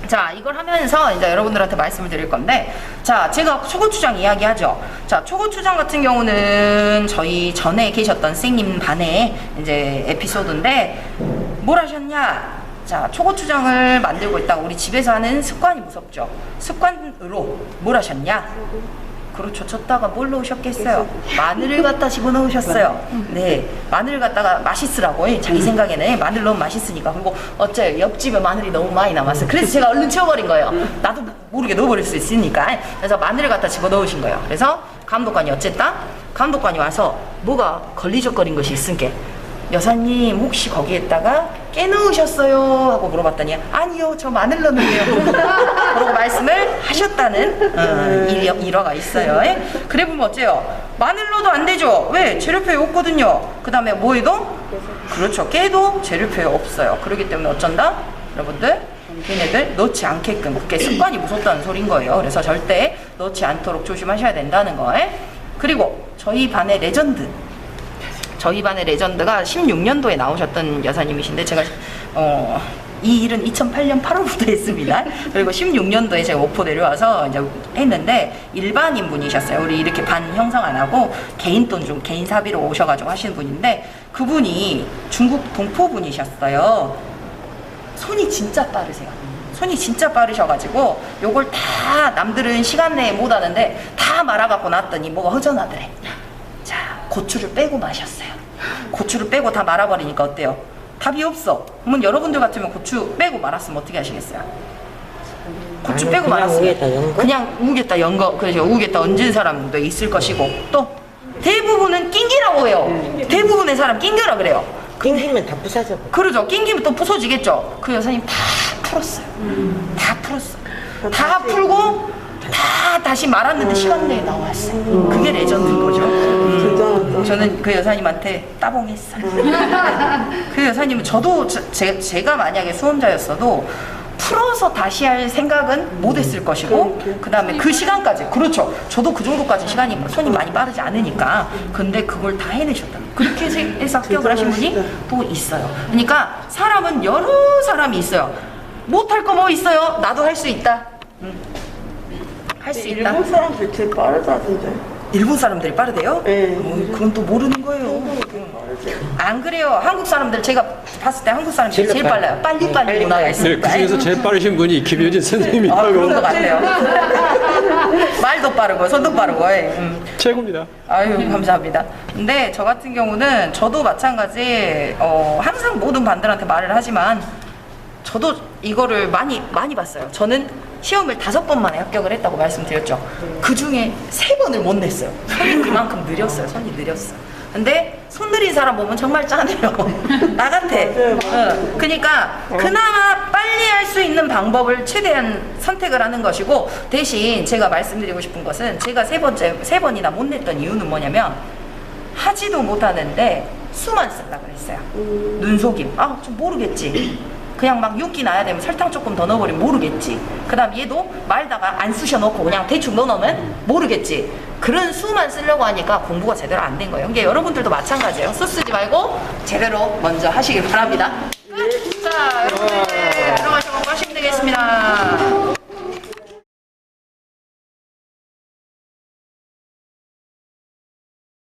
자, 이걸 하면서 이제 여러분들한테 말씀을 드릴 건데, 자, 제가 초고추장 이야기하죠. 자, 초고추장 같은 경우는 저희 전에 계셨던 선생님 반의 이제 에피소드인데, 뭘 하셨냐? 자, 초고추장을 만들고 있다가 우리 집에서 하는 습관이 무섭죠. 습관으로 뭘 하셨냐? 그렇죠. 쳤다가 뭘 넣으셨겠어요? 마늘을 갖다 집어넣으셨어요. 네, 마늘 갖다가 맛있으라고 자기 생각에는 마늘 넣으면 맛있으니까. 그리고 어째요? 옆집에 마늘이 너무 많이 남았어요. 그래서 제가 얼른 치워버린 거예요. 나도 모르게 넣어버릴 수 있으니까. 그래서 마늘을 갖다 집어넣으신 거예요. 그래서 감독관이 어쨌다? 감독관이 와서 뭐가 걸리적거린 것이 있으니까, 여사님 혹시 거기에다가 깨 넣으셨어요? 하고 물어봤더니 아니요, 저 마늘 넣는데요. 그러고 말씀을 하셨다는 일화가 있어요. 그래 보면 어째요? 마늘 넣어도 안 되죠. 왜? 재료표에 없거든요. 그 다음에 뭐에도? 그렇죠, 깨도 재료표에 없어요. 그렇기 때문에 어쩐다? 여러분들, 걔네들 넣지 않게끔, 그게 습관이 무섭다는 소린 거예요. 그래서 절대 넣지 않도록 조심하셔야 된다는 거예요. 그리고 저희 반의 레전드, 저희 반의 레전드가 16년도에 나오셨던 여사님이신데, 제가 이 일은 2008년 8월부터 했습니다. 그리고 16년도에 제가 오포 내려와서 이제 했는데, 일반인 분이셨어요. 우리 이렇게 반 형성 안 하고 개인 돈 좀 개인 사비로 오셔가지고 하시는 분인데, 그분이 중국 동포 분이셨어요. 손이 진짜 빠르세요. 손이 진짜 빠르셔가지고 요걸 다 남들은 시간 내에 못 하는데 다 말아갖고 놨더니 뭐가 허전하더래. 자, 고추를 빼고 마셨어요. 고추를 빼고 다 말아버리니까 어때요? 답이 없어. 그러면 여러분들 같으면 고추 빼고 말았으면 어떻게 하시겠어요? 고추 아니, 빼고 그냥 말았으면 우에다 연 거? 그냥 우겠다 연 거, 그래서 우겠다 얹은 사람도 있을 것이고, 또 대부분은 낑기라고 해요. 대부분의 사람 낑겨라 그래요. 낑기면 다 부사져. 그러죠. 낑기면 또 부서지겠죠. 그 여사님 다 풀었어요. 다 풀었어. 다 풀고 다 다시 말았는데 시간 내에 나왔어요. 그게 레전드인 거죠. 저는 그 여사님한테 따봉했어요. 그 여사님은 저도 제가 만약에 수험자였어도 풀어서 다시 할 생각은 못 했을 것이고, 그 다음에 그 시간까지, 그렇죠, 저도 그 정도까지 시간이 손이 많이 빠르지 않으니까. 근데 그걸 다 해내셨다. 그렇게 해서 합격을 하신 분이 또 있어요. 그러니까 사람은 여러 사람이 있어요. 못할 거 뭐 있어요? 나도 할 수 있다. 할 수 있다. 일본 사람들 제일 빠르다던데. 일본 사람들이 빠르대요? 네. 그건 또 모르는 거예요. 안 그래요. 한국 사람들, 제가 봤을 때 한국 사람들이 제일 빨라요. 빨리빨리 문화가 네, 있으니까. 그 중에서 제일 빠르신 분이 김효진 그런 것 선생님이라고. 같아요. 말도 빠르고 손도 빠르고. 최고입니다. 아유, 감사합니다. 근데 저 같은 경우는 저도 마찬가지, 항상 모든 반들한테 말을 하지만 저도 이거를 많이 봤어요. 저는 시험을 5번 만에 합격을 했다고 말씀드렸죠. 그 중에 3번을 못 냈어요. 손이 그만큼 느렸어요. 손이 느렸어. 근데 손 느린 사람 보면 정말 짠해요. 나 같아. 그러니까 그나마 빨리 할 수 있는 방법을 최대한 선택을 하는 것이고, 대신 제가 말씀드리고 싶은 것은, 제가 3번이나 못 냈던 이유는 뭐냐면, 하지도 못하는데 수만 쓰려고 그랬어요. 눈속임. 좀 모르겠지. 그냥 막 윤기 나야 되면 설탕 조금 더 넣어버리면 모르겠지. 그 다음 얘도 말다가 안 쑤셔놓고 그냥 대충 넣어놓으면 모르겠지. 그런 수만 쓰려고 하니까 공부가 제대로 안 된 거예요. 그러니까 여러분들도 마찬가지예요. 수 쓰지 말고 제대로 먼저 하시길 바랍니다. 끝! 자, 여러분들